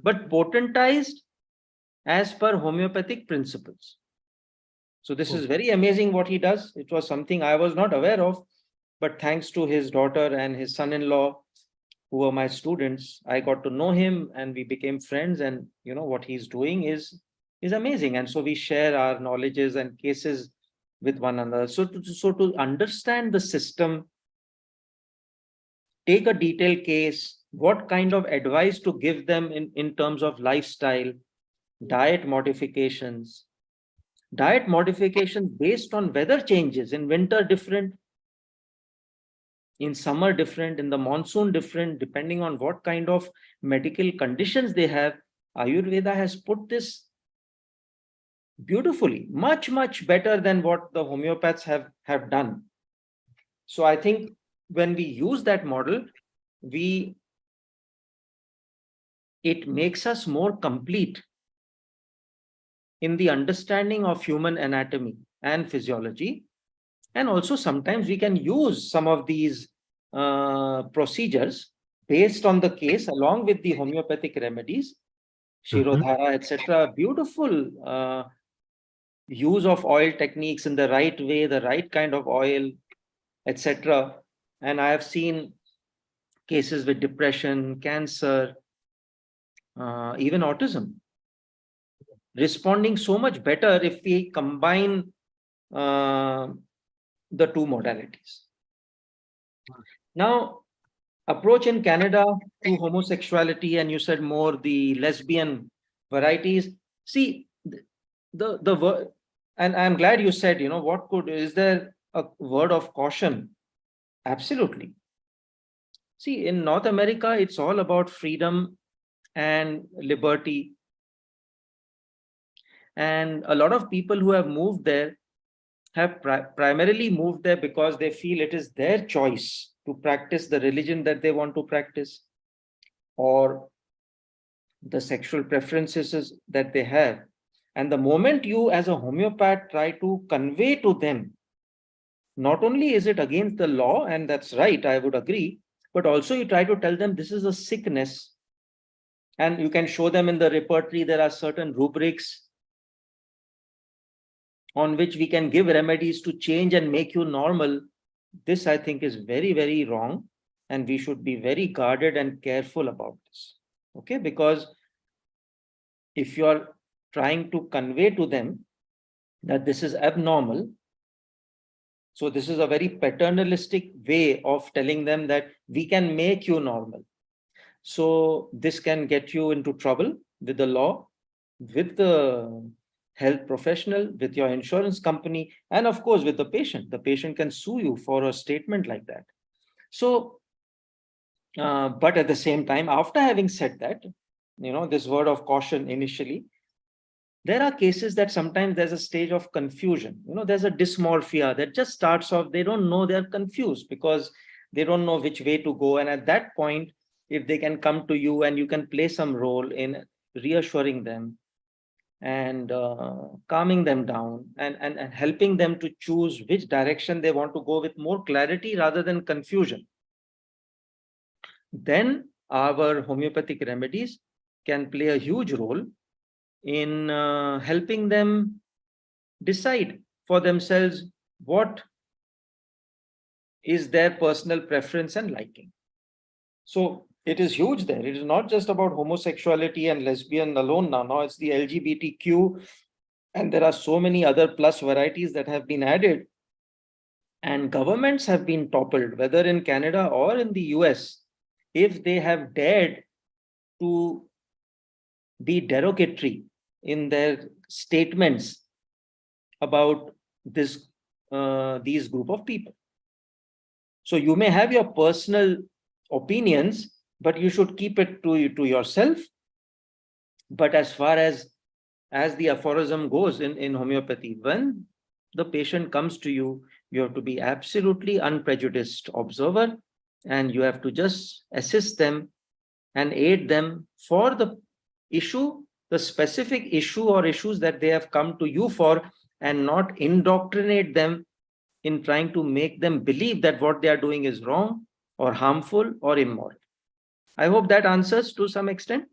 but potentized as per homeopathic principles. So this is very amazing what he does. It was something I was not aware of, but thanks to his daughter and his son-in-law, who were my students, I got to know him and we became friends. And you know what he's doing is amazing. And so we share our knowledges and cases with one another. So to understand the system, take a detailed case, what kind of advice to give them in terms of lifestyle, diet modifications based on weather changes. In winter different, in summer different, in the monsoon different, depending on what kind of medical conditions they have. Ayurveda has put this beautifully, much better than what the homeopaths have done. So I think when we use that model, it makes us more complete in the understanding of human anatomy and physiology. And also sometimes we can use some of these procedures based on the case along with the homeopathic remedies, Shirodhara, etc. Beautiful use of oil techniques in the right way, the right kind of oil, etc. And I have seen cases with depression, cancer, even autism, responding so much better if we combine the two modalities. Now, approach in Canada to homosexuality, and you said more the lesbian varieties. See, the word, and I'm glad you said, you know, is there a word of caution? Absolutely. See, in North America, it's all about freedom and liberty. And a lot of people who have moved there have primarily moved there because they feel it is their choice to practice the religion that they want to practice, or the sexual preferences that they have. And the moment you as a homeopath try to convey to them, not only is it against the law, and that's right, I would agree, but also you try to tell them this is a sickness, and you can show them in the repertory there are certain rubrics on which we can give remedies to change and make you normal. This, I think, is very wrong, and we should be very guarded and careful about this. Okay, because if you are trying to convey to them that this is abnormal, so this is a very paternalistic way of telling them that we can make you normal. So this can get you into trouble with the law, with the health professional, with your insurance company, and of course with the patient. The patient can sue you for a statement like that. So, but at the same time, after having said that, you know, this word of caution initially, there are cases that sometimes there's a stage of confusion. You know, there's a dysmorphia that just starts off, they don't know, they're confused because they don't know which way to go. And at that point, if they can come to you and you can play some role in reassuring them and calming them down and helping them to choose which direction they want to go with more clarity rather than confusion, then our homeopathic remedies can play a huge role in helping them decide for themselves what is their personal preference and liking. So it is huge there. It is not just about homosexuality and lesbian alone now. Now it's the LGBTQ, and there are so many other plus varieties that have been added. And governments have been toppled, whether in Canada or in the US, if they have dared to be derogatory in their statements about these group of people. So you may have your personal opinions, but you should keep it to yourself. But as far as the aphorism goes in homeopathy, when the patient comes to you, you have to be absolutely unprejudiced observer, and you have to just assist them and aid them for the issue, the specific issue or issues that they have come to you for, and not indoctrinate them in trying to make them believe that what they are doing is wrong or harmful or immoral. I hope that answers to some extent.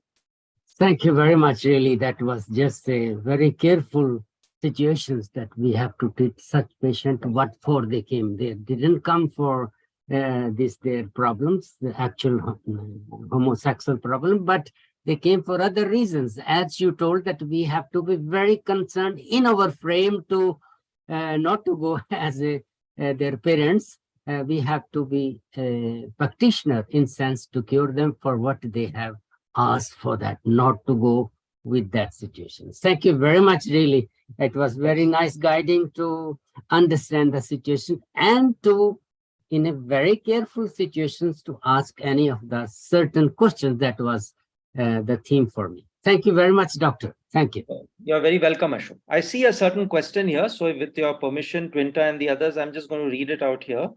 Thank you very much. Really, that was just a very careful situations that we have to treat such patient. What for they came? They didn't come for their problems, the actual homosexual problem, but they came for other reasons. As you told, that we have to be very concerned in our frame to not to go as their parents. We have to be a practitioner in sense to cure them for what they have asked for, that not to go with that situation. Thank you very much. Really, it was very nice guiding to understand the situation and to, in a very careful situations, to ask any of the certain questions. That was the theme for me. Thank you very much, doctor. Thank you. You're very welcome, Ashok. I see a certain question here. So with your permission, Twinta and the others, I'm just going to read it out here.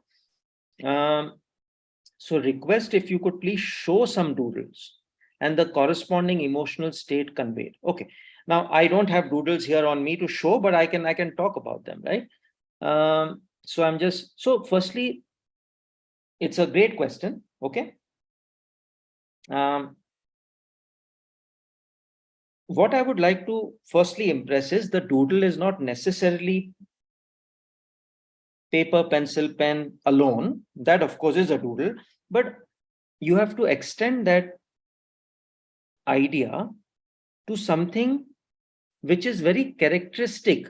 So request if you could please show some doodles and the corresponding emotional state conveyed. Okay. Now, I don't have doodles here on me to show, but I can talk about them, right? So firstly, it's a great question. Okay. What I would like to firstly impress is the doodle is not necessarily paper, pencil, pen alone. That of course is a doodle, but you have to extend that idea to something which is very characteristic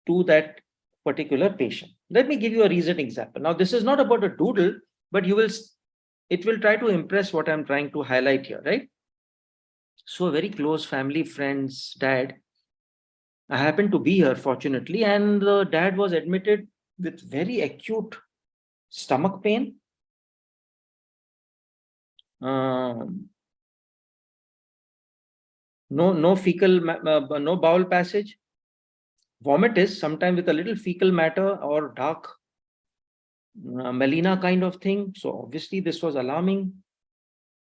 to that particular patient. Let me give you a recent example. Now, this is not about a doodle, but it will try to impress what I'm trying to highlight here, right? So a very close family friend's dad, I happened to be here fortunately, and the dad was admitted with very acute stomach pain. No fecal, no bowel passage, vomitus, sometimes with a little fecal matter or dark melena kind of thing. So obviously this was alarming.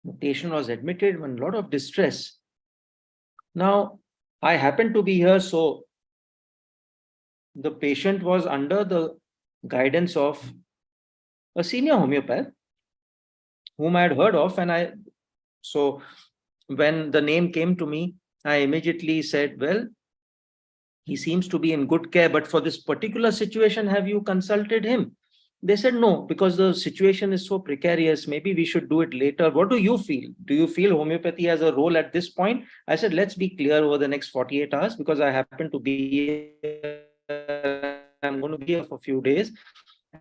The patient was admitted in a lot of distress. Now, I happened to be here, so the patient was under the guidance of a senior homeopath whom I had heard of, and so when the name came to me, I immediately said, well, he seems to be in good care, but for this particular situation, have you consulted him? They said no, because the situation is so precarious. Maybe we should do it later. What do you feel? Do you feel homeopathy has a role at this point? I said, let's be clear over the next 48 hours, because I happen to be, I'm going to be here for a few days.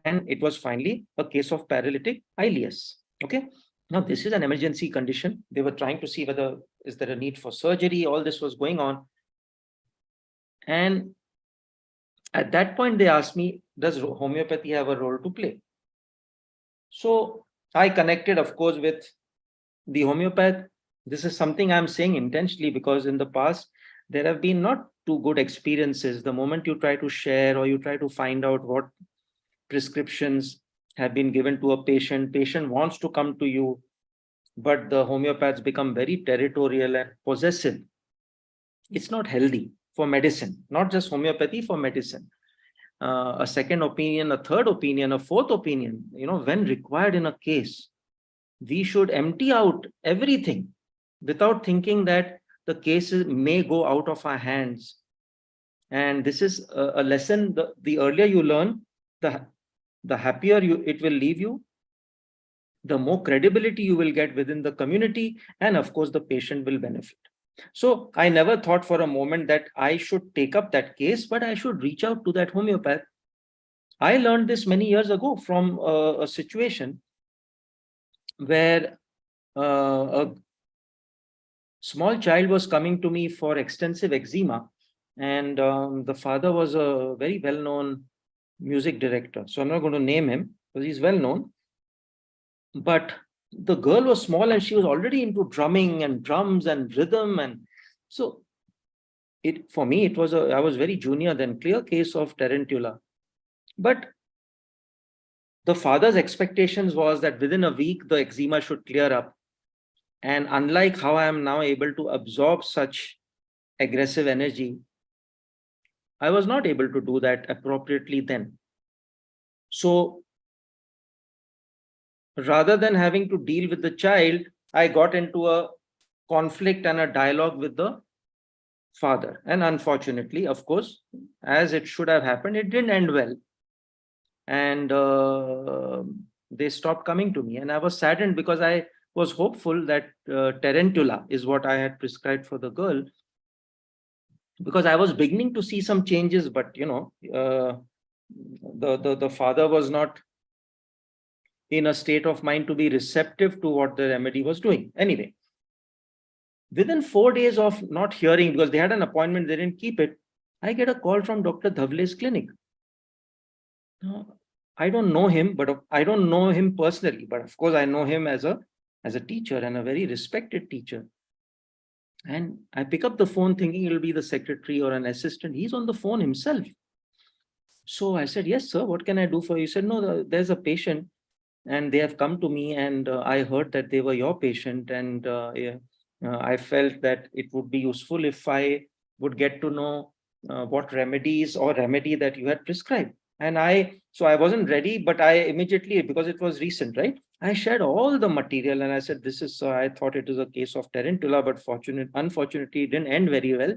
And it was finally a case of paralytic ileus. Okay. Now, this is an emergency condition. They were trying to see whether is there a need for surgery. All this was going on. And at that point, they asked me, does homeopathy have a role to play? So I connected, of course, with the homeopath. This is something I'm saying intentionally because in the past, there have been not too good experiences. The moment you try to share or you try to find out what prescriptions have been given to a patient wants to come to you, but the homeopaths become very territorial and possessive. It's not healthy for medicine, not just homeopathy, for medicine. A second opinion, a third opinion, a fourth opinion, when required in a case, we should empty out everything without thinking that the case may go out of our hands. And this is a lesson, the earlier you learn, the happier it will leave you, the more credibility you will get within the community, and of course, the patient will benefit. So I never thought for a moment that I should take up that case, but I should reach out to that homeopath, I learned this many years ago from a situation where a small child was coming to me for extensive eczema, and the father was a very well-known music director. So I'm not going to name him because he's well-known. But the girl was small and she was already into drumming and drums and rhythm. And so for me, I was very junior then, clear case of tarantula. But the father's expectations was that within a week, the eczema should clear up. And unlike how I am now able to absorb such aggressive energy, I was not able to do that appropriately then. So rather than having to deal with the child, I got into a conflict and a dialogue with the father. And unfortunately, of course, as it should have happened, it didn't end well. And they stopped coming to me. And I was saddened because I was hopeful that tarantula is what I had prescribed for the girl, because I was beginning to see some changes, but the father was not in a state of mind to be receptive to what the remedy was doing. Anyway, within 4 days of not hearing, because they had an appointment, they didn't keep it, I get a call from Dr. Dhavle's clinic. I don't know him, but I don't know him personally, but of course I know him as a teacher and a very respected teacher. And I pick up the phone thinking it'll be the secretary or an assistant. He's on the phone himself. So I said, yes, sir, what can I do for you? He said, no, there's a patient and they have come to me, and I heard that they were your patient, and I felt that it would be useful if I would get to know what remedy that you had prescribed. And so I wasn't ready, but I immediately, because it was recent, right? I shared all the material and I said, I thought it was a case of tarantula, but unfortunately, it didn't end very well.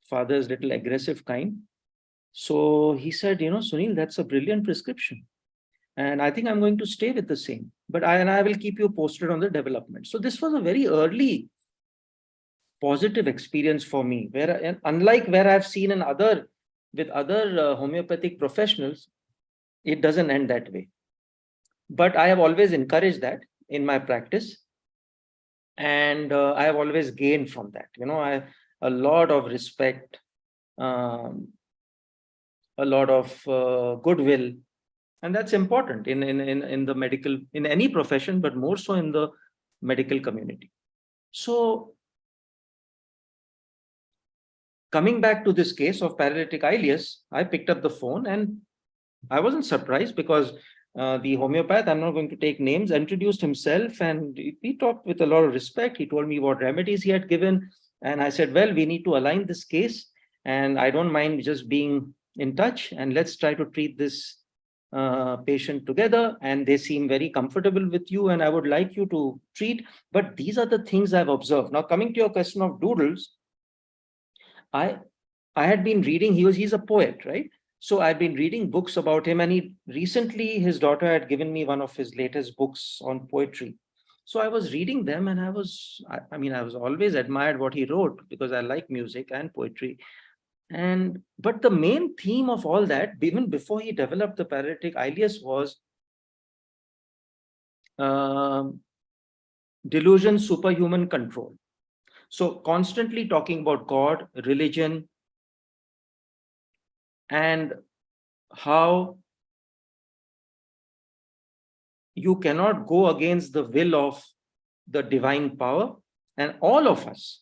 Father's little aggressive kind. So he said, Sunil, that's a brilliant prescription. And I think I'm going to stay with the same, but I will keep you posted on the development. So this was a very early positive experience for me, where, unlike where I've seen with other homeopathic professionals, it doesn't end that way. But I have always encouraged that in my practice, and I have always gained from that. I have a lot of respect, a lot of goodwill. And that's important in the medical, in any profession, but more so in the medical community. So coming back to this case of paralytic ileus, I picked up the phone and I wasn't surprised because the homeopath, I'm not going to take names, introduced himself and we talked with a lot of respect. He told me what remedies he had given. And I said, well, we need to align this case and I don't mind just being in touch and let's try to treat this patient together, and they seem very comfortable with you and I would like you to treat. But these are the things I've observed. Now, coming to your question of doodles, I had been reading, he's a poet, right? So I've been reading books about him, and recently his daughter had given me one of his latest books on poetry. So I was reading them and I was always admired what he wrote because I like music and poetry. But the main theme of all that, even before he developed the paralytic ileus, was delusion, superhuman control. So constantly talking about God, religion, and how you cannot go against the will of the divine power. And all of us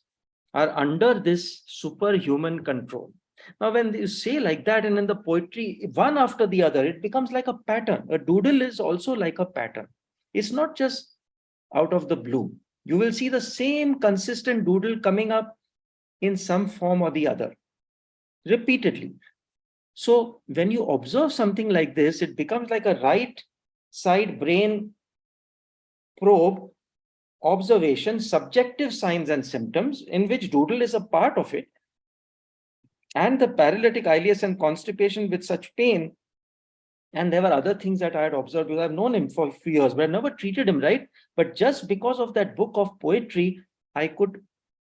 are under this superhuman control. Now, when you say like that, and in the poetry, one after the other, it becomes like a pattern. A doodle is also like a pattern. It's not just out of the blue. You will see the same consistent doodle coming up in some form or the other, repeatedly. So when you observe something like this, it becomes like a right side brain probe observation, subjective signs and symptoms, in which doodle is a part of it. And the paralytic ileus and constipation with such pain. And there were other things that I had observed because I've known him for a few years, but I never treated him, right? But just because of that book of poetry, I could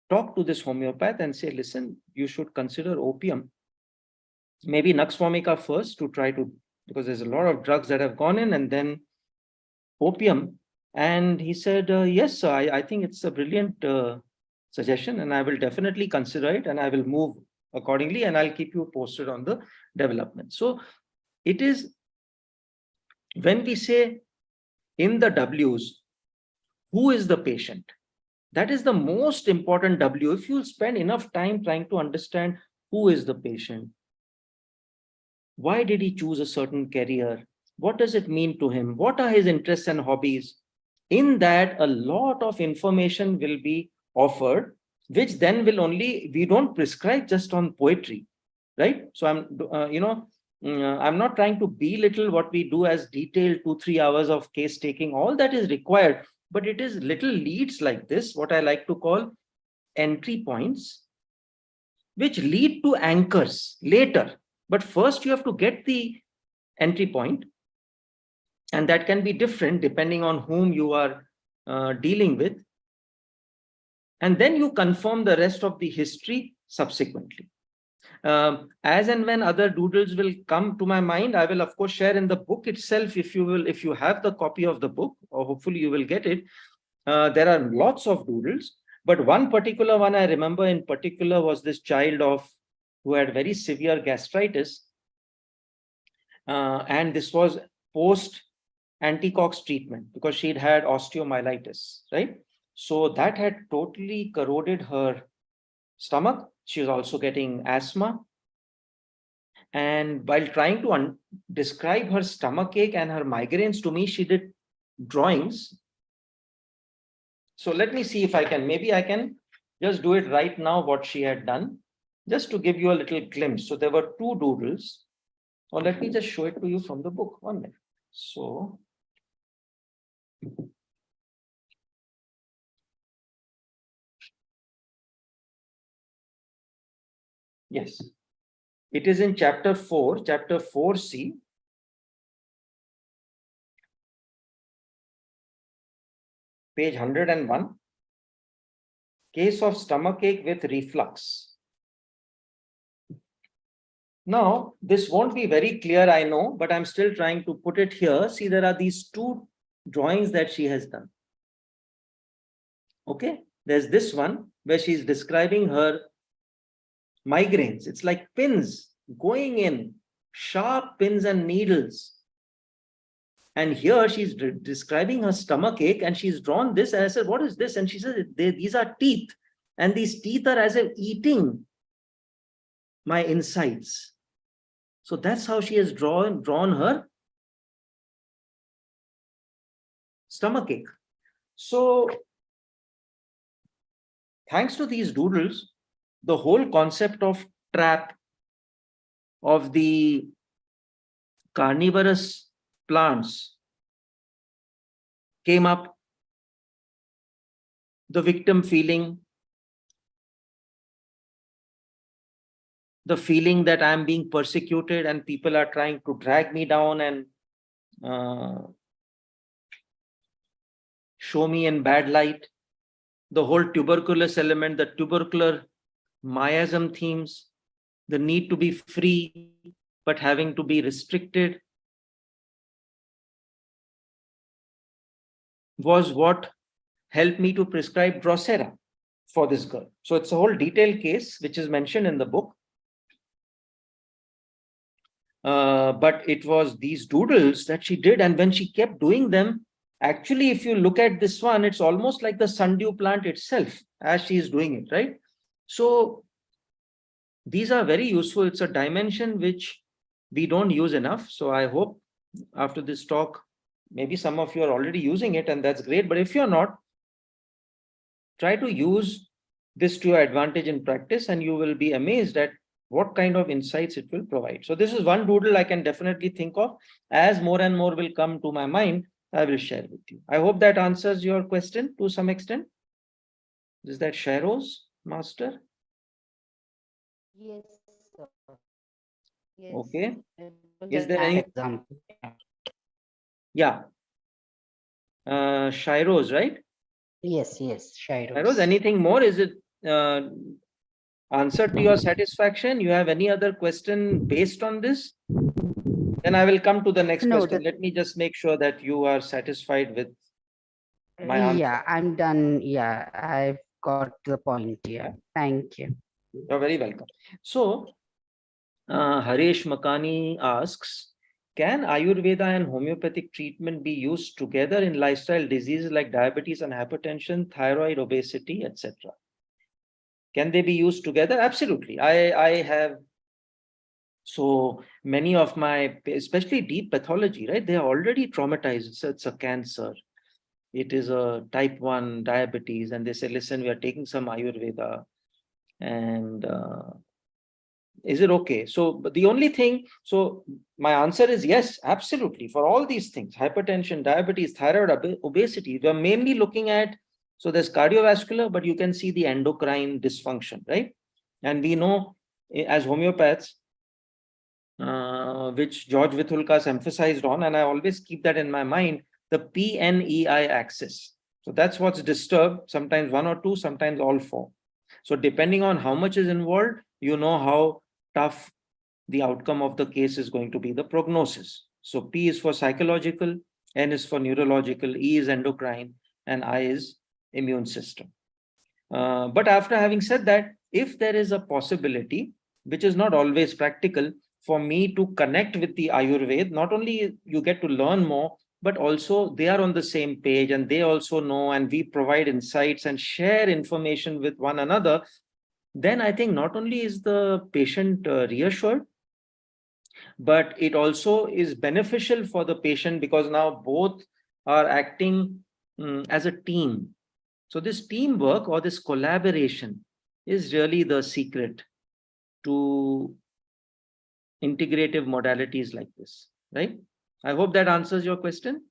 talk to this homeopath and say, listen, you should consider opium. Maybe Nux vomica first to try to because there's a lot of drugs that have gone in, and then opium. And he said, yes, sir, I think it's a brilliant suggestion, and I will definitely consider it, and I will move accordingly, and I'll keep you posted on the development. So it is, when we say in the W's, who is the patient? That is the most important W. If you spend enough time trying to understand who is the patient, why did he choose a certain career, what does it mean to him, what are his interests and hobbies, in that a lot of information will be offered, which then will only, we don't prescribe just on poetry, right? So I'm not trying to belittle what we do as detailed 2-3 hours of case taking. All that is required, but it is little leads like this, what I like to call entry points, which lead to anchors later. But first you have to get the entry point, and that can be different depending on whom you are dealing with. And then you confirm the rest of the history subsequently. As and when other doodles will come to my mind, I will of course share in the book itself. If you have the copy of the book, or hopefully you will get it. There are lots of doodles, but one particular one I remember in particular was this child who had very severe gastritis, and this was post anticox treatment because she'd had osteomyelitis, right? So that had totally corroded her stomach. She was also getting asthma. And while trying to describe her stomach ache and her migraines to me, she did drawings. So let me see if maybe I can just do it right now, what she had done, just to give you a little glimpse. So there were 2 doodles, or let me just show it to you from the book. 1 minute. So yes, it is in chapter 4C. Page 101. Case of stomachache with reflux. Now, this won't be very clear, I know, but I'm still trying to put it here. See, there are these 2 drawings that she has done. Okay, there's this one where she's describing her migraines. It's like pins going in, sharp pins and needles. And here she's describing her stomach ache, and she's drawn this, and I said, what is this? And she says, these are teeth, and these teeth are as if eating my insides. So that's how she has drawn her stomachache. So thanks to these doodles, the whole concept of trap, of the carnivorous plants came up, the victim feeling, the feeling that I'm being persecuted and people are trying to drag me down and show me in bad light, the whole tuberculous element, the tubercular miasm themes, the need to be free but having to be restricted, was what helped me to prescribe Drosera for this girl. So it's a whole detailed case which is mentioned in the book. But it was these doodles that she did, and when she kept doing them, actually, if you look at this one, it's almost like the sundew plant itself as she is doing it, right? So these are very useful. It's a dimension which we don't use enough. So I hope after this talk, maybe some of you are already using it, and that's great. But if you're not, try to use this to your advantage in practice, and you will be amazed at what kind of insights it will provide. So this is one doodle I can definitely think of. As more and more will come to my mind, I will share with you. I hope that answers your question to some extent. Is that Shairoz, Master? Yes, sir. Yes. Okay. Is there any example? Yeah. Shairoz, right? Yes, Shairoz. Shairoz, anything more? Is it answer to your satisfaction? You have any other question based on this? Then I will come to the next No, question. Let me just make sure that you are satisfied with my answer. yeah, I'm done. Yeah, I've got the point here. Yeah. Thank you. You're very welcome. So, Harish Makani asks, can Ayurveda and homeopathic treatment be used together in lifestyle diseases like diabetes and hypertension, thyroid, obesity, etc.? Can they be used together? Absolutely. I have so many of my, especially deep pathology, right? They are already traumatized. It's a cancer. It is a type 1 diabetes. And they say, listen, we are taking some Ayurveda. And is it okay? So but the only thing, so my answer is yes, absolutely. For all these things, hypertension, diabetes, thyroid, obesity, we're mainly looking at, so there's cardiovascular, but you can see the endocrine dysfunction, right? And we know as homeopaths, which George Vithulkas emphasized on, and I always keep that in my mind, the PNEI axis. So that's what's disturbed, sometimes one or two, sometimes all four. So depending on how much is involved, you know how tough the outcome of the case is going to be, the prognosis. So P is for psychological, N is for neurological, E is endocrine, and I is immune system. But after having said that, if there is a possibility, which is not always practical, for me to connect with the Ayurveda, not only you get to learn more, but also they are on the same page and they also know, and we provide insights and share information with one another, then I think not only is the patient reassured, but it also is beneficial for the patient because now both are acting as a team. So this teamwork or this collaboration is really the secret to integrative modalities like this, right? I hope that answers your question.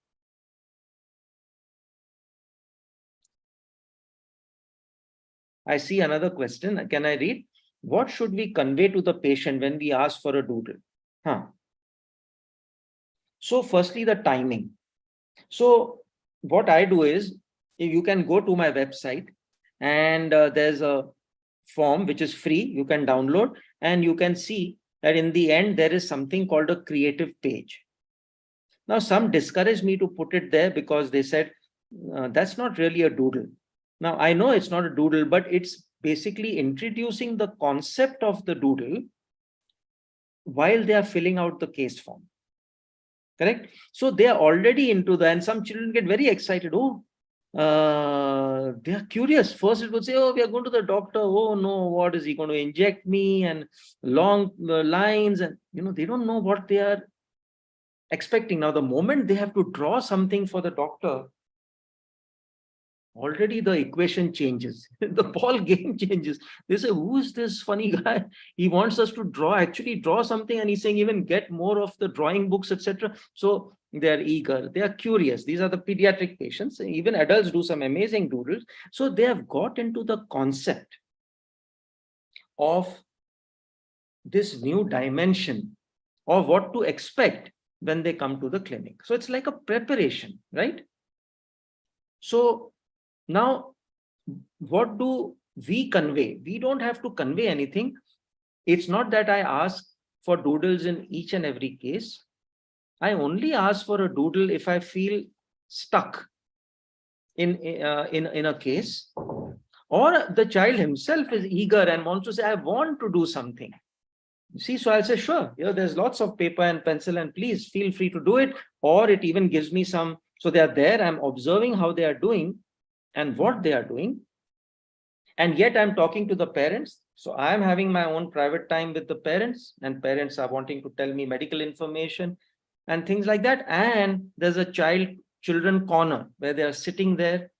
I see another question. Can I read? What should we convey to the patient when we ask for a doodle? So firstly, the timing. So what I do is, you can go to my website and there's a form which is free. You can download and you can see that in the end, there is something called a creative page. Now, some discouraged me to put it there because they said, that's not really a doodle. Now, I know it's not a doodle, but it's basically introducing the concept of the doodle while they are filling out the case form. Correct? So they are already into that, and some children get very excited. Oh, they are curious. First it would say, oh, we are going to the doctor. Oh no, what is he going to inject me? And long lines, and they don't know what they are expecting. Now, the moment they have to draw something for the doctor, already the equation changes. The ball game changes. They say, who is this funny guy? He wants us to actually draw something, and he's saying even get more of the drawing books, etc. So they're eager, they are curious. These are the pediatric patients. Even adults do some amazing doodles. So they have got into the concept of this new dimension of what to expect when they come to the clinic. So it's like a preparation, right? So now, what do we convey? We don't have to convey anything. It's not that I ask for doodles in each and every case. I only ask for a doodle if I feel stuck in a case, or the child himself is eager and wants to say, I want to do something. You see, so I'll say, sure, there's lots of paper and pencil, and please feel free to do it. Or it even gives me some, so they are there, I'm observing how they are doing and what they are doing. And yet I'm talking to the parents. So I'm having my own private time with the parents, and parents are wanting to tell me medical information and things like that. And there's a children corner where they are sitting there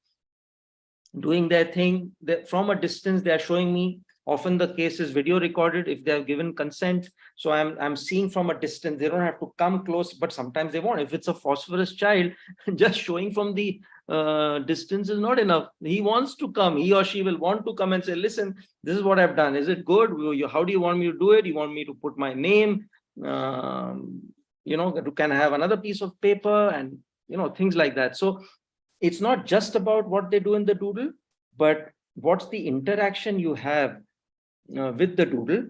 doing their thing. From a distance, they are showing me. Often the case is video recorded if they have given consent. So I'm seeing from a distance. They don't have to come close, but sometimes they won't. If it's a phosphorus child, just showing from the distance is not enough. He wants to come. He or she will want to come and say, listen, this is what I've done. Is it good? How do you want me to do it? You want me to put my name? Can I have another piece of paper? And things like that. So it's not just about what they do in the doodle, but what's the interaction you have with the doodle.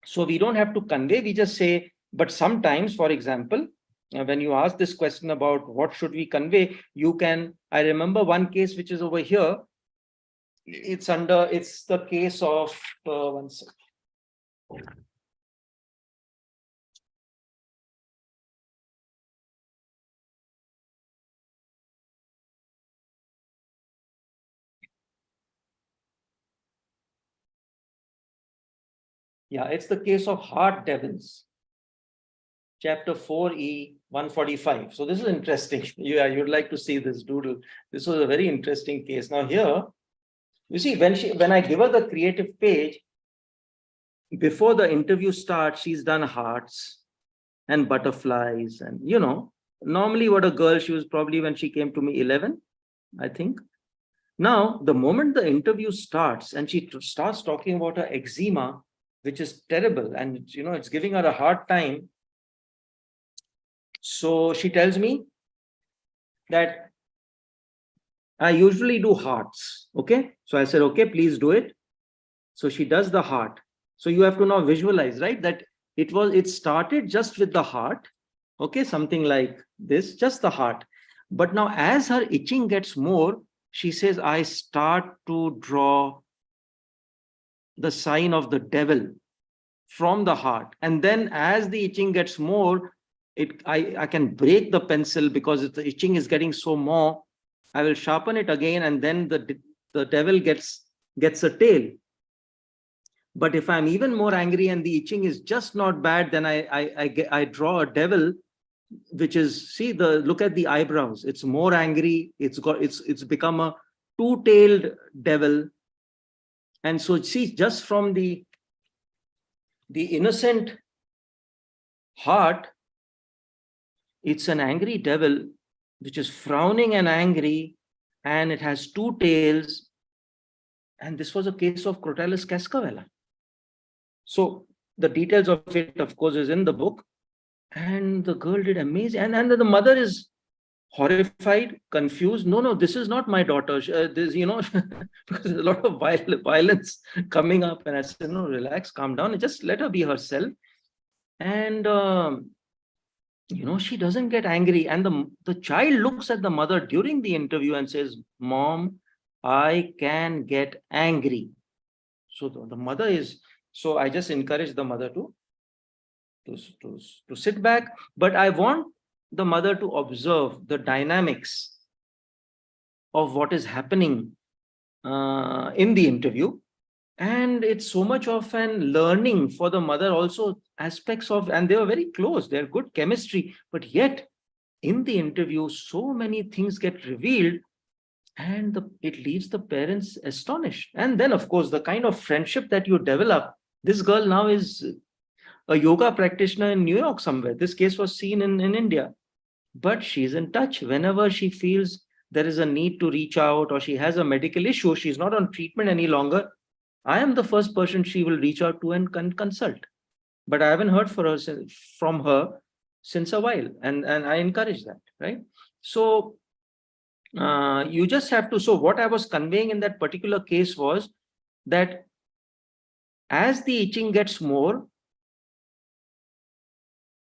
So we don't have to convey. We just say, But sometimes, for example, when you ask this question about what should we convey, you can, I remember one case which is over here. It's the case of, one second. Yeah, it's the case of heart devils. Chapter 4E, 145. So this is interesting. Yeah, you'd like to see this doodle. This was a very interesting case. Now here, you see, when I give her the creative page, before the interview starts, she's done hearts and butterflies. And, normally what a girl, she was probably, when she came to me, 11, I think. Now, the moment the interview starts and she starts talking about her eczema, which is terrible, and, it's giving her a hard time. So she tells me that I usually do hearts. Okay. So I said, okay, please do it. So she does the heart. So you have to now visualize, right? That it started just with the heart. Okay. Something like this, just the heart. But now as her itching gets more, she says, I start to draw the sign of the devil from the heart. And then as the itching gets more, I can break the pencil because the itching is getting so more. I will sharpen it again, and then the devil gets a tail. But if I'm even more angry and the itching is just not bad, then I draw a devil, which is, see, look at the eyebrows. It's more angry. It's become a two-tailed devil. And so see, just from the innocent heart, it's an angry devil, which is frowning and angry, and it has two tails. And this was a case of Crotalus cascavella. So the details of it, of course, is in the book. And the girl did amazing. And the mother is horrified, confused. No, this is not my daughter. This, because there's a lot of violence coming up. And I said, no, relax, calm down, and just let her be herself. And she doesn't get angry. And the child looks at the mother during the interview and says, Mom, I can get angry. So the mother is, so I just encourage the mother to sit back. But I want the mother to observe the dynamics of what is happening in the interview. And it's so much of an learning for the mother also, aspects of, and they were very close, they're good chemistry, but yet in the interview, so many things get revealed, and it leaves the parents astonished. And then, of course, the kind of friendship that you develop. This girl now is a yoga practitioner in New York somewhere. This case was seen in India, but she's in touch. Whenever she feels there is a need to reach out, or she has a medical issue, she's not on treatment any longer, I am the first person she will reach out to and consult. But I haven't heard from her since a while. And I encourage that, right? So you just have to, so what I was conveying in that particular case was that as the itching gets more,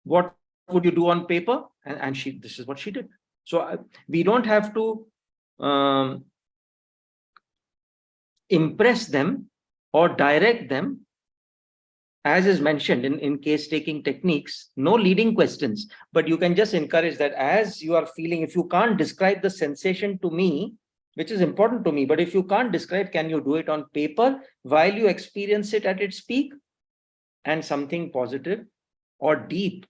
what would you do on paper? And this is what she did. So we don't have to impress them or direct them, as is mentioned in case-taking techniques. No leading questions, but you can just encourage that as you are feeling, if you can't describe the sensation to me, which is important to me, but if you can't describe, can you do it on paper while you experience it at its peak? And something positive or deep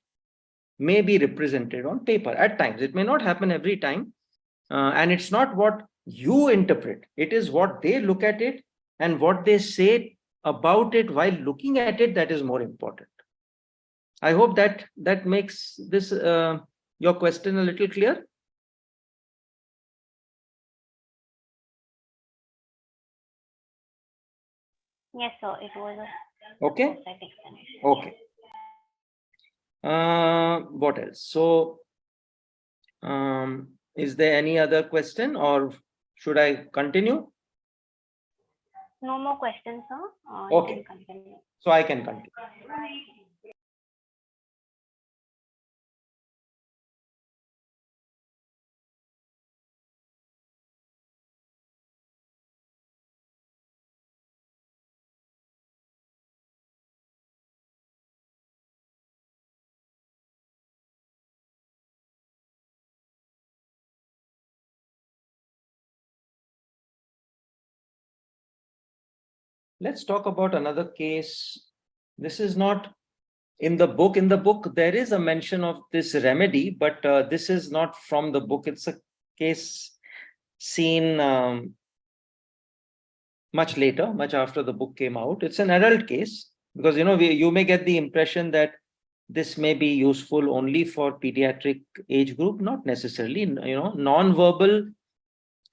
may be represented on paper at times. It may not happen every time. And it's not what you interpret. It is what they look at it and what they say about it while looking at it, that is more important. I hope that makes this your question a little clear. Yes, sir. It was a okay. perfect explanation. Okay. What else? So, is there any other question, or should I continue? No more questions, sir. Okay. You can continue. So I can continue. let's talk about another case. This is not in the book. In the book, there is a mention of this remedy, but this is not from the book. It's a case seen much later, much after the book came out. It's an adult case because, you may get the impression that this may be useful only for pediatric age group, not necessarily. Non-verbal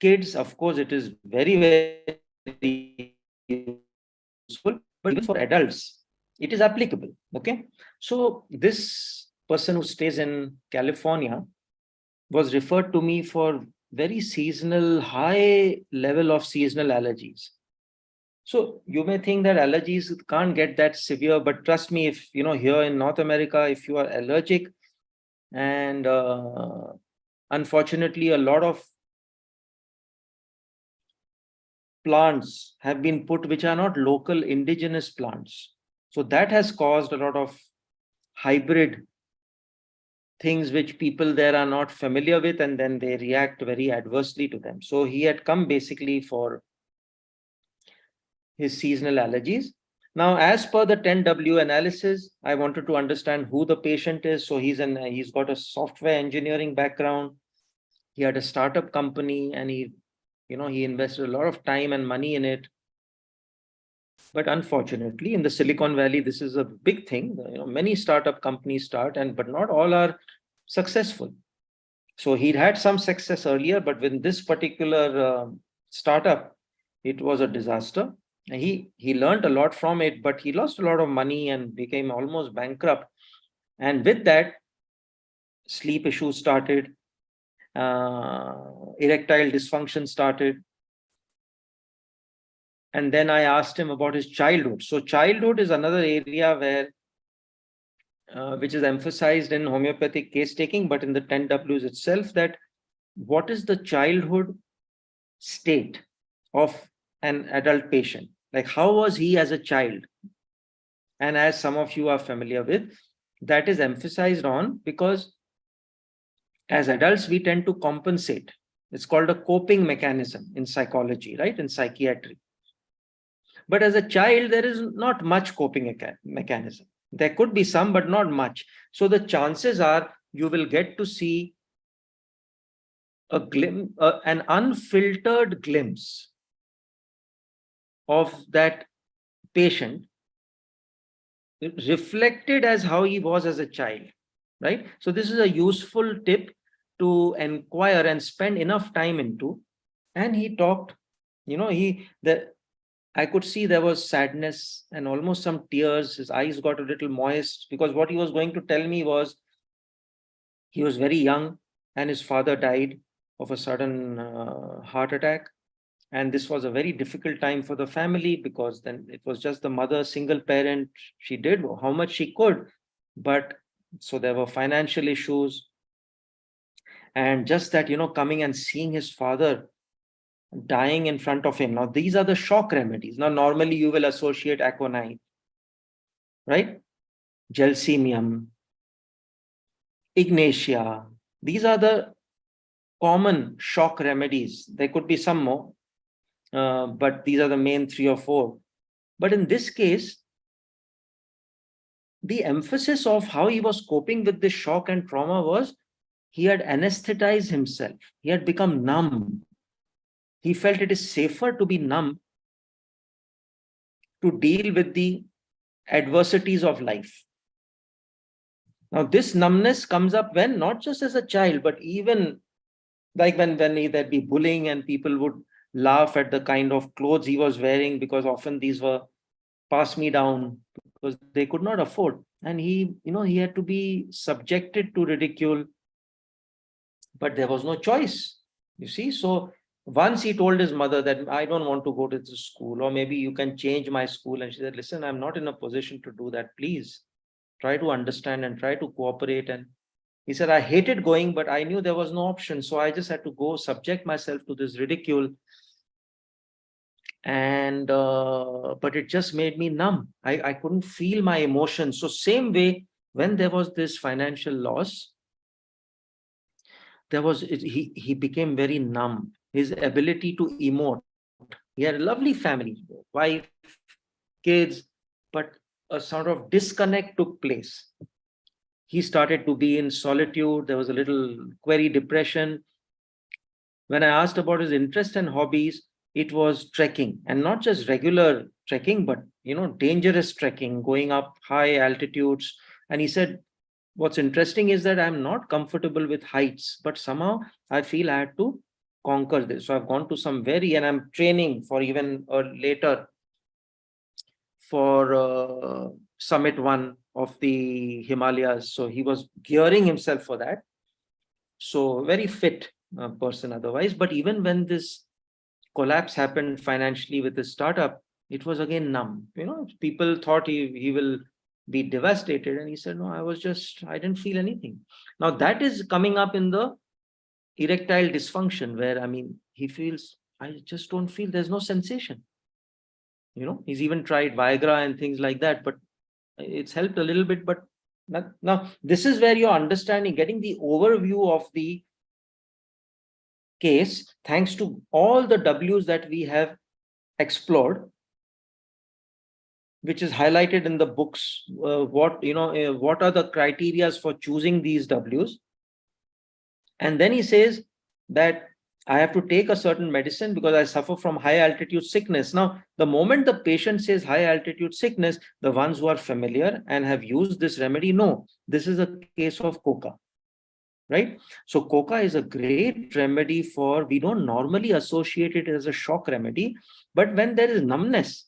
kids, of course, it is very, very useful, but even for adults, it is applicable. Okay. So this person who stays in California was referred to me for very seasonal, high level of seasonal allergies. So you may think that allergies can't get that severe, but trust me, if here in North America, if you are allergic, and unfortunately, a lot of plants have been put which are not local indigenous plants. So that has caused a lot of hybrid things which people there are not familiar with, and then they react very adversely to them. So he had come basically for his seasonal allergies. Now, as per the 10W analysis, I wanted to understand who the patient is. So he's got a software engineering background. He had a startup company, and he invested a lot of time and money in it. But unfortunately, in the Silicon Valley, this is a big thing. Many startup companies start, but not all are successful. So he'd had some success earlier, but with this particular startup, it was a disaster. He learned a lot from it, but he lost a lot of money and became almost bankrupt. And with that, sleep issues started, erectile dysfunction started. And then I asked him about his childhood. So childhood is another area where, which is emphasized in homeopathic case taking, but in the 10Ws itself, that what is the childhood state of an adult patient? Like, how was he as a child? And as some of you are familiar with, that is emphasized on because as adults, we tend to compensate. It's called a coping mechanism in psychology, right? In psychiatry. But as a child, there is not much coping mechanism. There could be some, but not much. So the chances are you will get to see a glimpse, an unfiltered glimpse of that patient reflected as how he was as a child, right? So this is a useful tip to inquire and spend enough time into. And he talked, I could see there was sadness and almost some tears. His eyes got a little moist because what he was going to tell me was he was very young and his father died of a sudden heart attack. And this was a very difficult time for the family because then it was just the mother, single parent. She did how much she could, but so there were financial issues. And just that, coming and seeing his father dying in front of him. Now, these are the shock remedies. Now, normally you will associate aconite, right? Gelsemium, Ignatia. These are the common shock remedies. There could be some more, but these are the main 3 or 4. But in this case, the emphasis of how he was coping with this shock and trauma was he had anesthetized himself. He had become numb. He felt it is safer to be numb to deal with the adversities of life. Now, this numbness comes up when not just as a child, but even like when there'd be bullying and people would laugh at the kind of clothes he was wearing because often these were pass me down because they could not afford. And he had to be subjected to ridicule, but there was no choice, you see. So once he told his mother that I don't want to go to the school, or maybe you can change my school. And she said, listen, I'm not in a position to do that. Please try to understand and try to cooperate. And he said, I hated going, but I knew there was no option. So I just had to go subject myself to this ridicule. And, but it just made me numb. I couldn't feel my emotions. So same way, when there was this financial loss, he became very numb. His ability to emote. He had a lovely family, wife, kids, but a sort of disconnect took place. He started to be in solitude. There was a little query depression. When I asked about his interest and hobbies, it was trekking, and not just regular trekking, but dangerous trekking, going up high altitudes. And he said, what's interesting is that I'm not comfortable with heights, but somehow I feel I had to conquer this. So I've gone to and I'm training for even later for Summit 1 of the Himalayas. So he was gearing himself for that. So very fit person otherwise. But even when this collapse happened financially with his startup, it was again numb. People thought he will be devastated. And he said, no, I didn't feel anything. Now that is coming up in the erectile dysfunction where, he feels, I just don't feel, there's no sensation. He's even tried Viagra and things like that, but it's helped a little bit. But now this is where you're understanding, getting the overview of the case, thanks to all the W's that we have explored, which is highlighted in the books. What are the criteria for choosing these W's? And then he says that I have to take a certain medicine because I suffer from high altitude sickness. Now, the moment the patient says high altitude sickness, the ones who are familiar and have used this remedy know this is a case of coca, right? So coca is a great remedy for, we don't normally associate it as a shock remedy, but when there is numbness,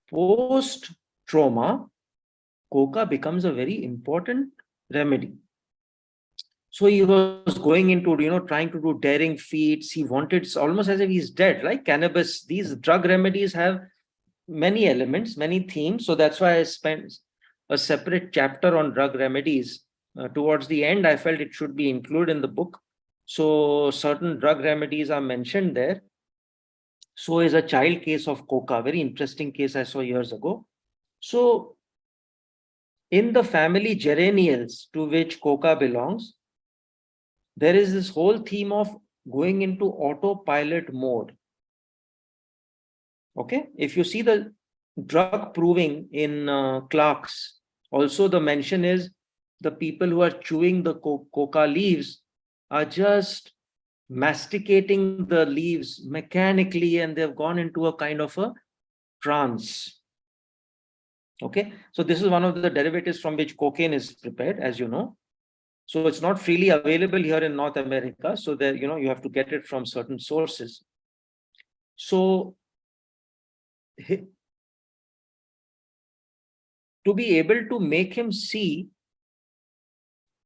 post-trauma, coca becomes a very important remedy. So he was going into, trying to do daring feats. He wanted, it's almost as if he's dead, like cannabis. These drug remedies have many elements, many themes. So that's why I spent a separate chapter on drug remedies. Towards the end, I felt it should be included in the book. So certain drug remedies are mentioned there. So is a child case of coca, very interesting case I saw years ago. So in the family geranials to which coca belongs, there is this whole theme of going into autopilot mode. Okay, if you see the drug proving in Clark's, also the mention is the people who are chewing the coca leaves are just masticating the leaves mechanically, and they've gone into a kind of a trance. Okay, so this is one of the derivatives from which cocaine is prepared, as you know. So it's not freely available here in North America. So there, you have to get it from certain sources. So to be able to make him see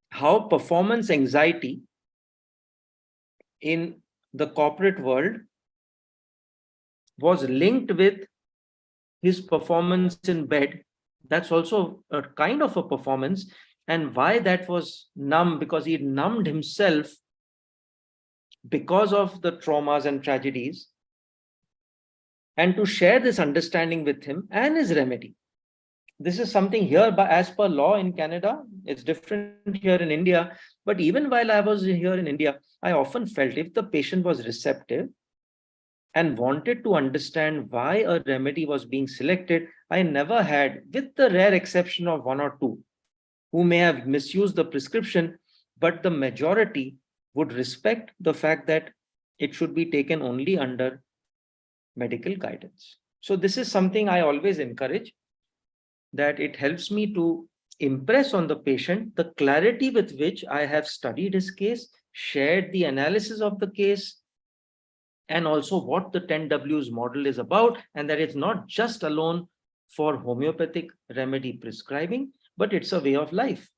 how performance anxiety in the corporate world was linked with his performance in bed, that's also a kind of a performance. And why that was numb, because he numbed himself because of the traumas and tragedies, and to share this understanding with him and his remedy. This is something here, but as per law in Canada, it's different here in India. But even while I was here in India, I often felt if the patient was receptive and wanted to understand why a remedy was being selected, I never had, with the rare exception of 1 or 2, who may have misused the prescription, but the majority would respect the fact that it should be taken only under medical guidance. So this is something I always encourage, that it helps me to impress on the patient the clarity with which I have studied his case, shared the analysis of the case, and also what the 10 W's model is about, and that it's not just alone for homeopathic remedy prescribing, but it's a way of life.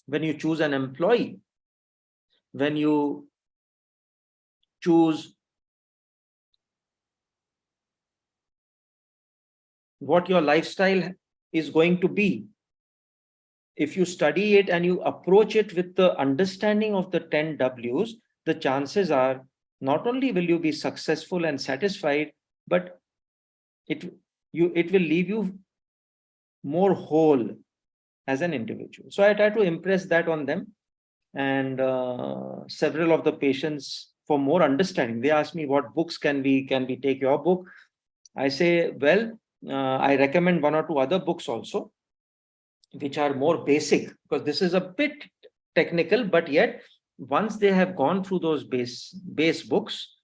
When you choose an employee, when you choose what your lifestyle is going to be, if you study it and you approach it with the understanding of the 10 W's, the chances are not only will you be successful and satisfied, but it will leave you more whole as an individual. So I try to impress that on them. And several of the patients, for more understanding, they ask me, what books can we take your book? I say, well, I recommend one or two other books also, which are more basic, because this is a bit technical, but yet once they have gone through those base books,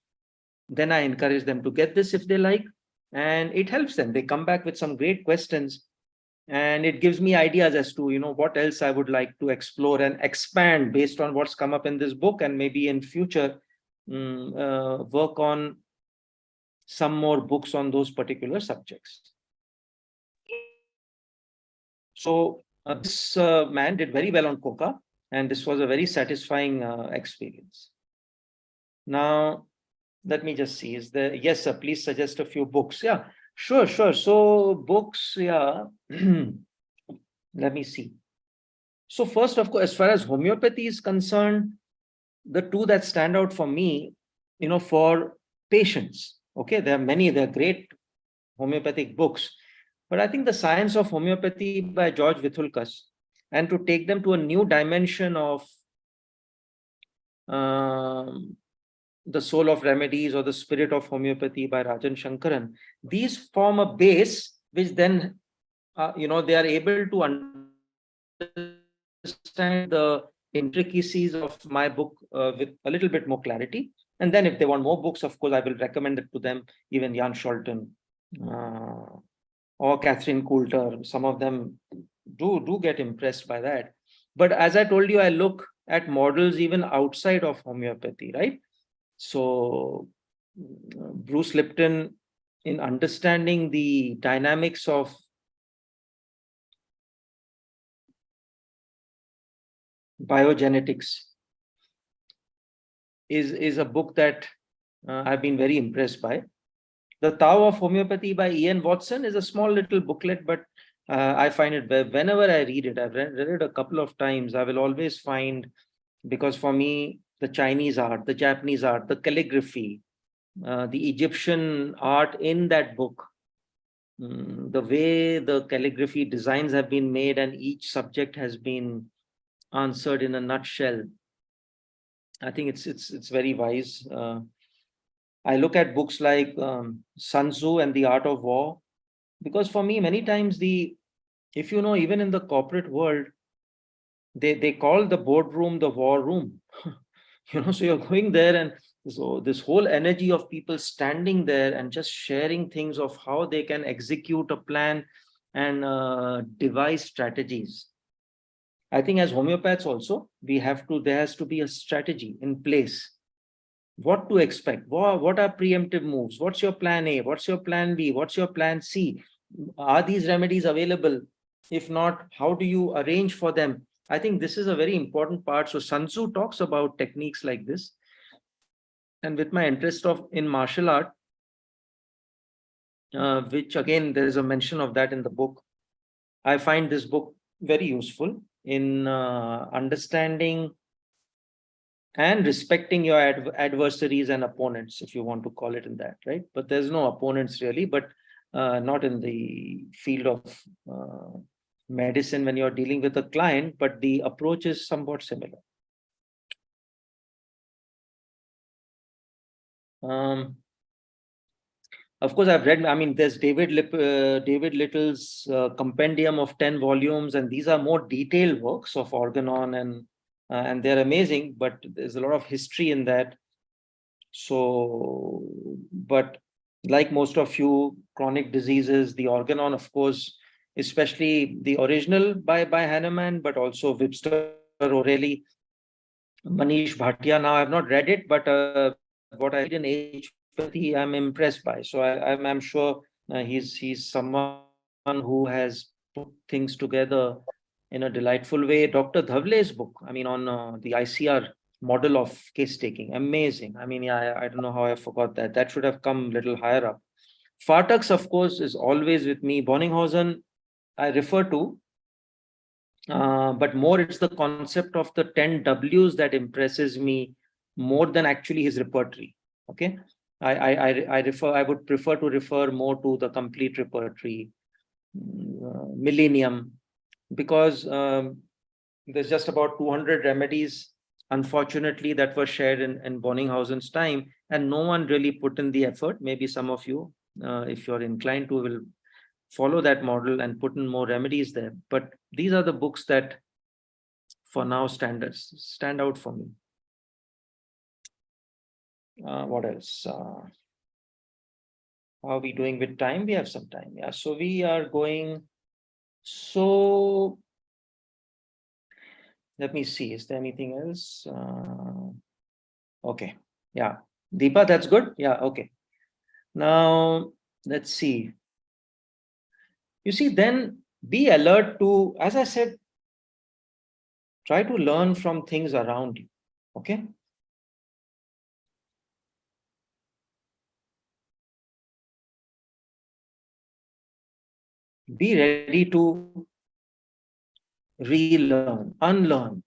then I encourage them to get this if they like, and it helps them. They come back with some great questions, and it gives me ideas as to, what else I would like to explore and expand based on what's come up in this book, and maybe in future work on some more books on those particular subjects. So this man did very well on coca, and this was a very satisfying experience. Now, let me just see. Is there? Yes, sir. Please suggest a few books. Yeah, sure. So books, yeah. Let me see. So first, of course, as far as homeopathy is concerned, the two that stand out for me, for patients. Okay, there are great homeopathic books, but I think The Science of Homeopathy by George Vithulkas, and to take them to a new dimension of The Soul of Remedies or The Spirit of Homeopathy by Rajan Shankaran, these form a base which then, they are able to understand the intricacies of my book with a little bit more clarity. And then if they want more books, of course, I will recommend it to them, even Jan Scholten or Catherine Coulter. Some of them do get impressed by that. But as I told you, I look at models even outside of homeopathy, right? So Bruce Lipton, in understanding the dynamics of biogenetics, is a book that I've been very impressed by. The Tao of Homeopathy by Ian Watson is a small little booklet, but I find it, whenever I read it, I've read it a couple of times, I will always find, because for me, the Chinese art, the Japanese art, the calligraphy, the Egyptian art in that book, the way the calligraphy designs have been made and each subject has been answered in a nutshell, I think it's very wise. I look at books like Sun Tzu and The Art of War, because for me, many times if you know, even in the corporate world, they call the boardroom the war room. So you're going there, and so this whole energy of people standing there and just sharing things of how they can execute a plan and devise strategies. I think as homeopaths also, there has to be a strategy in place. What to expect? What are preemptive moves? What's your plan A? What's your plan B? What's your plan C? Are these remedies available? If not, how do you arrange for them? I think this is a very important part. So Sun Tzu talks about techniques like this. And with my interest in martial art, which again, there is a mention of that in the book, I find this book very useful in understanding and respecting your adversaries and opponents, if you want to call it in that, right? But there's no opponents really, but not in the field of medicine when you're dealing with a client, but the approach is somewhat similar. Of course, I've read, there's David Little's compendium of 10 volumes, and these are more detailed works of organon, and they're amazing, but there's a lot of history in that. So, but like most of you chronic diseases, the organon, of course, especially the original by Hahnemann, but also Webster, O'Reilly, Manish Bhatia. Now, I've not read it, but what I read in Homeopathy, I'm impressed by. So I'm sure he's someone who has put things together in a delightful way. Dr. Dhavle's book, on the ICR model of case taking, amazing. I don't know how I forgot that. That should have come a little higher up. Fartak's, of course, is always with me. Bonninghausen, I refer to, but more it's the concept of the 10 W's that impresses me more than actually his repertory. Okay, I would prefer to refer more to the complete repertory, Millennium, because there's just about 200 remedies, unfortunately, that were shared in Bonninghausen's time, and no one really put in the effort. Maybe some of you if you're inclined to, will follow that model and put in more remedies there. But these are the books that for now stand out for me. What else? How are we doing with time? We have some time. Yeah, so we are going. So let me see. Is there anything else? Okay. Yeah. Deepa, that's good. Yeah. Okay. Now let's see. You see, then be alert to, as I said, try to learn from things around you. Okay. Be ready to relearn, unlearn,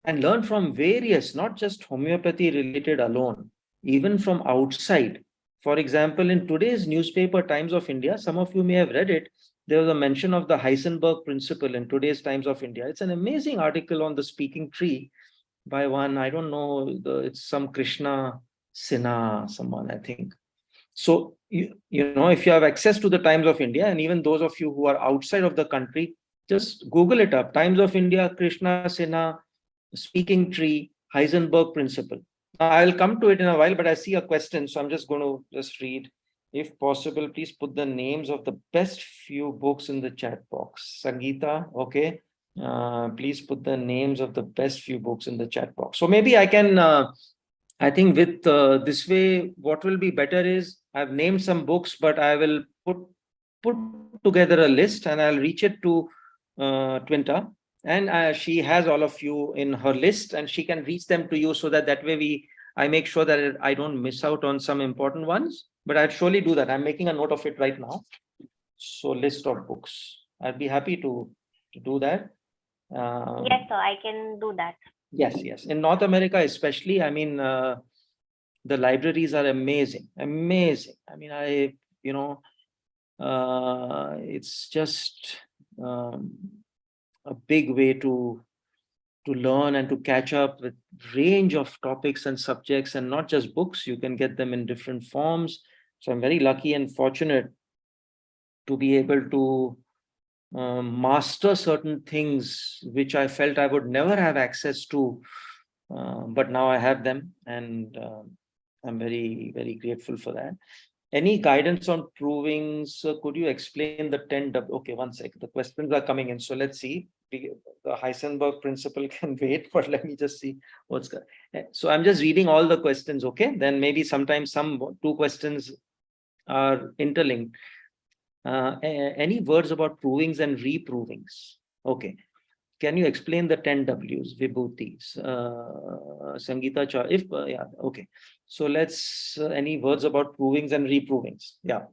and learn from various, not just homeopathy related alone, even from outside. For example, in today's newspaper, Times of India, some of you may have read it, there was a mention of the Heisenberg principle in today's Times of India. It's an amazing article on the speaking tree by one, I don't know, it's some Krishna Sinha, someone, I think. So, you know, if you have access to the Times of India, and even those of you who are outside of the country, just Google it up. Times of India, Krishna Sinha, speaking tree, Heisenberg principle. I'll come to it in a while, but I see a question, so I'm just going to just read. If possible, please put the names of the best few books in the chat box. Sangeeta, okay. Please put the names of the best few books in the chat box. So maybe I can, I think with this way, what will be better is I've named some books, but I will put together a list and I'll reach it to Twinta. And she has all of you in her list and she can reach them to you, so that way I make sure that I don't miss out on some important ones, but I'd surely do that. I'm making a note of it right now. So list of books. I'd be happy to do that. Yes, sir, I can do that. Yes. In North America, especially, I mean, the libraries are amazing. I mean, it's just a big way to learn and to catch up with range of topics and subjects, and not just books. You can get them in different forms. So I'm very lucky and fortunate to be able to master certain things which I felt I would never have access to, but now I have them, and I'm very, very grateful for that. Any guidance on proving? So could you explain the 10 W? Okay, one sec. The questions are coming in. So let's see. The Heisenberg principle can wait, but let me just see what's good. So I'm just reading all the questions. Okay, then maybe sometimes two questions are interlinked. Any words about provings and reprovings? Okay. Can you explain the 10 Ws, vibhutis? Sangeeta, yeah, okay. So let's, any words about provings and reprovings? Yeah.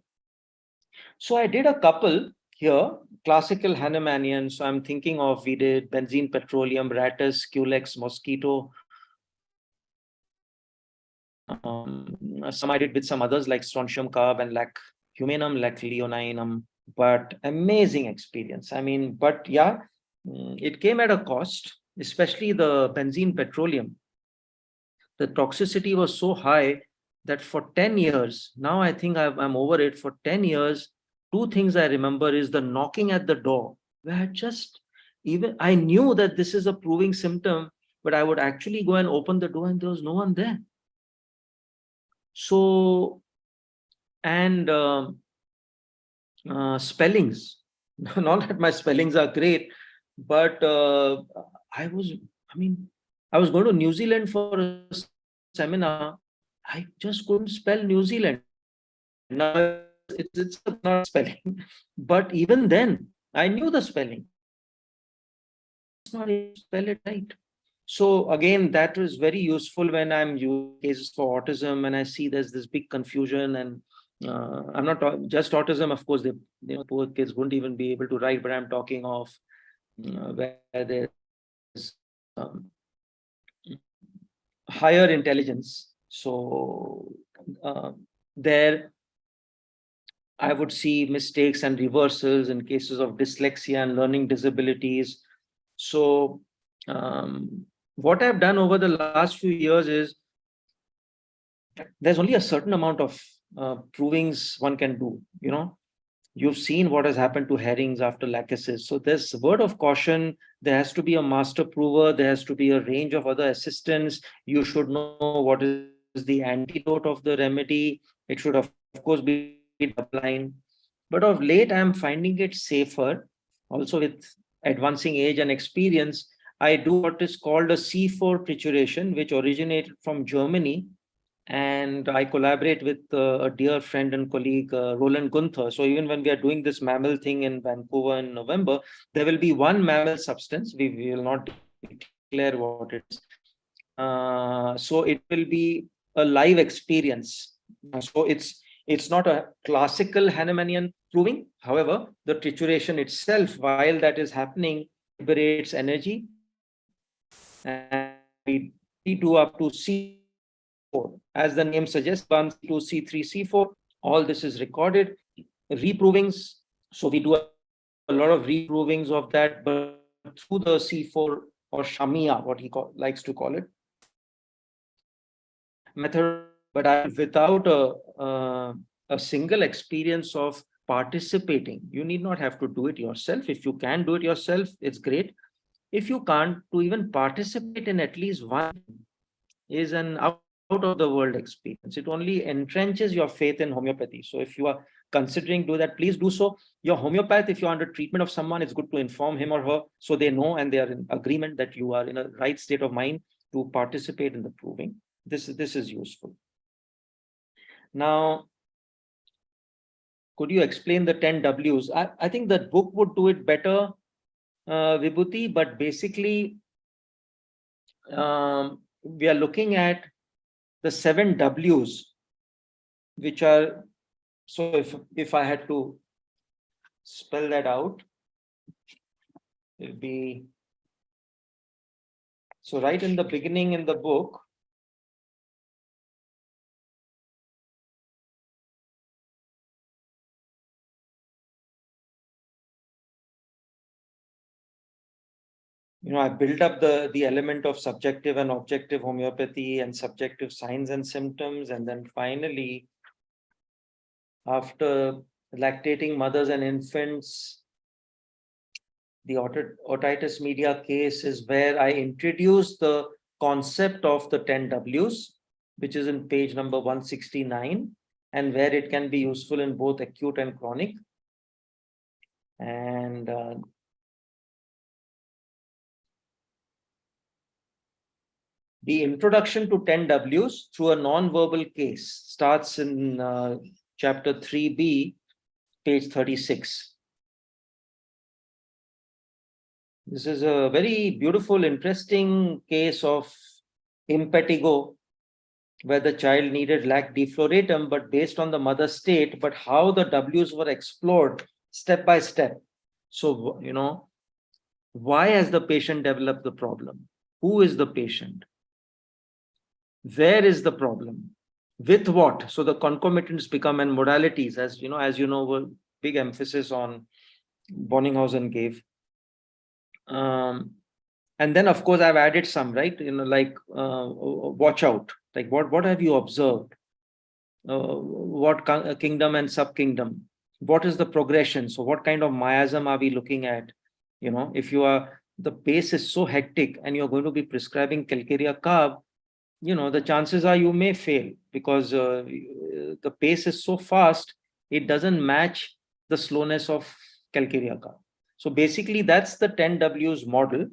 So I did a couple here, classical Hahnemannian. So I'm thinking of, we did benzene, petroleum, ratus, culex, mosquito. Some I did with some others like strontium carb and lac humanum, lac leoninum, but amazing experience. I mean, but yeah, it came at a cost, especially the benzene petroleum. The toxicity was so high that for 10 years, now I think I'm over it. For 10 years, two things I remember is the knocking at the door, where I knew that this is a proving symptom, but I would actually go and open the door and there was no one there. So, and spellings, not that my spellings are great, but I was going to New Zealand for a seminar. I just couldn't spell New Zealand. Now it's not spelling, but even then I knew the spelling. It's not able to spell it right. So again, that was very useful when I'm using cases for autism and I see there's this big confusion. And I'm not just autism, of course, poor kids wouldn't even be able to write, but I'm talking of where there's higher intelligence. So there I would see mistakes and reversals in cases of dyslexia and learning disabilities. So what I've done over the last few years is there's only a certain amount of provings one can do, You've seen what has happened to herrings after lachesis. So there's a word of caution. There has to be a master prover. There has to be a range of other assistants. You should know what is the antidote of the remedy. It should, of course, be double-blind. But of late, I'm finding it safer. Also, with advancing age and experience, I do what is called a C4 trituration, which originated from Germany. And I collaborate with a dear friend and colleague, Roland Gunther. So even when we are doing this mammal thing in Vancouver in November, there will be one mammal substance. We will not declare what it is. So it will be a live experience. So it's not a classical Hahnemannian proving. However, the trituration itself, while that is happening, liberates energy. And we do up to C4. As the name suggests, 1, C2, C3, C4, all this is recorded. Reprovings. So we do a lot of reprovings of that, but through the C4 or Shamia, what he likes to call it, method, but without a single experience of participating. You need not have to do it yourself. If you can do it yourself, it's great. If you can't, to even participate in at least one is an out of the world experience. It only entrenches your faith in homeopathy. So if you are considering do that, please do so. Your homeopath, if you're under treatment of someone, it's good to inform him or her so they know and they are in agreement that you are in a right state of mind to participate in the proving. This is useful. Now, could you explain the 10 Ws? I think that book would do it better, Vibhuti, but basically we are looking at the 7 Ws, which are, so if I had to spell that out, it'll be, so right in the beginning in the book, I built up the element of subjective and objective homeopathy and subjective signs and symptoms. And then finally, after lactating mothers and infants, the otitis media case is where I introduced the concept of the 10 Ws, which is in page number 169, and where it can be useful in both acute and chronic. And the introduction to 10 Ws through a non-verbal case starts in chapter 3b, page 36. This is a very beautiful, interesting case of impetigo, where the child needed lac defloratum, but based on the mother's state, but how the Ws were explored step by step. So, why has the patient developed the problem? Who is the patient? Where is the problem? With what? So the concomitants become and modalities, as you know, were big emphasis on Bonninghausen gave. And then, of course, I've added some, right? Like watch out. Like what have you observed? What kingdom and sub-kingdom? What is the progression? So what kind of miasm are we looking at? If the pace is so hectic and you're going to be prescribing Calcarea carb, the chances are you may fail because the pace is so fast, it doesn't match the slowness of Calcarea carb. So basically, that's the 10 Ws model,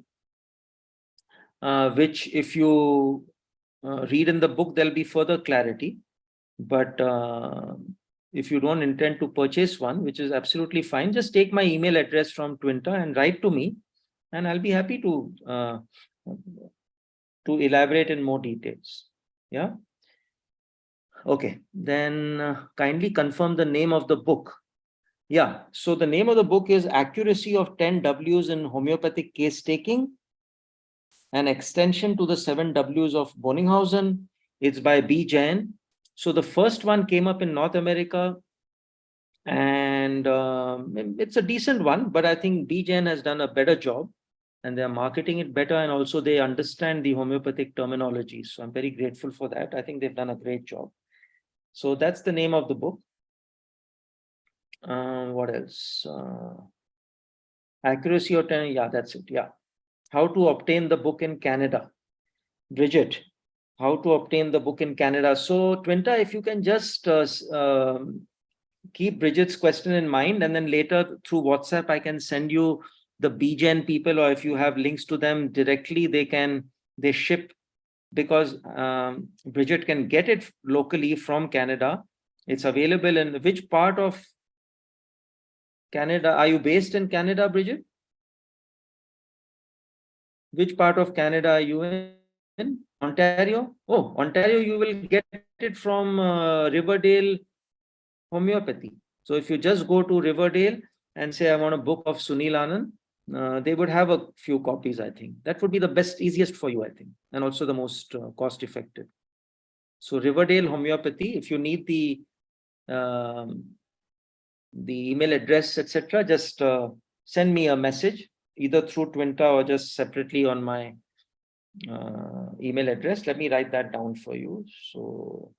which if you read in the book, there'll be further clarity. But if you don't intend to purchase one, which is absolutely fine, just take my email address from Twitter and write to me, and I'll be happy to elaborate in more details. Yeah. Okay. Then kindly confirm the name of the book. Yeah. So the name of the book is Accuracy of 10 Ws in Homeopathic Case Taking, an extension to the 7 Ws of Bonninghausen. It's by B. Jain. So the first one came up in North America, and it's a decent one, but I think B. Jain has done a better job, and they're marketing it better, and also they understand the homeopathic terminology. So I'm very grateful for that. I think they've done a great job. So that's the name of the book. What else? Accuracy or 10, yeah, that's it. Yeah. How to obtain the book in Canada. Bridget, how to obtain the book in Canada. So Twinta, if you can just keep Bridget's question in mind, and then later through WhatsApp, I can send you the BGen people, or if you have links to them directly, they ship, because Bridget can get it locally from Canada. It's available in which part of Canada? Are you based in Canada, Bridget? Which part of Canada are you in? Ontario? Oh, Ontario, you will get it from Riverdale Homeopathy. So if you just go to Riverdale and say, I want a book of Sunil Anand, they would have a few copies, I think. That would be the best, easiest for you, I think, and also the most cost effective. So Riverdale Homeopathy, if you need the email address, etc., just send me a message either through Twinta or just separately on my email address. Let me write that down for you. So,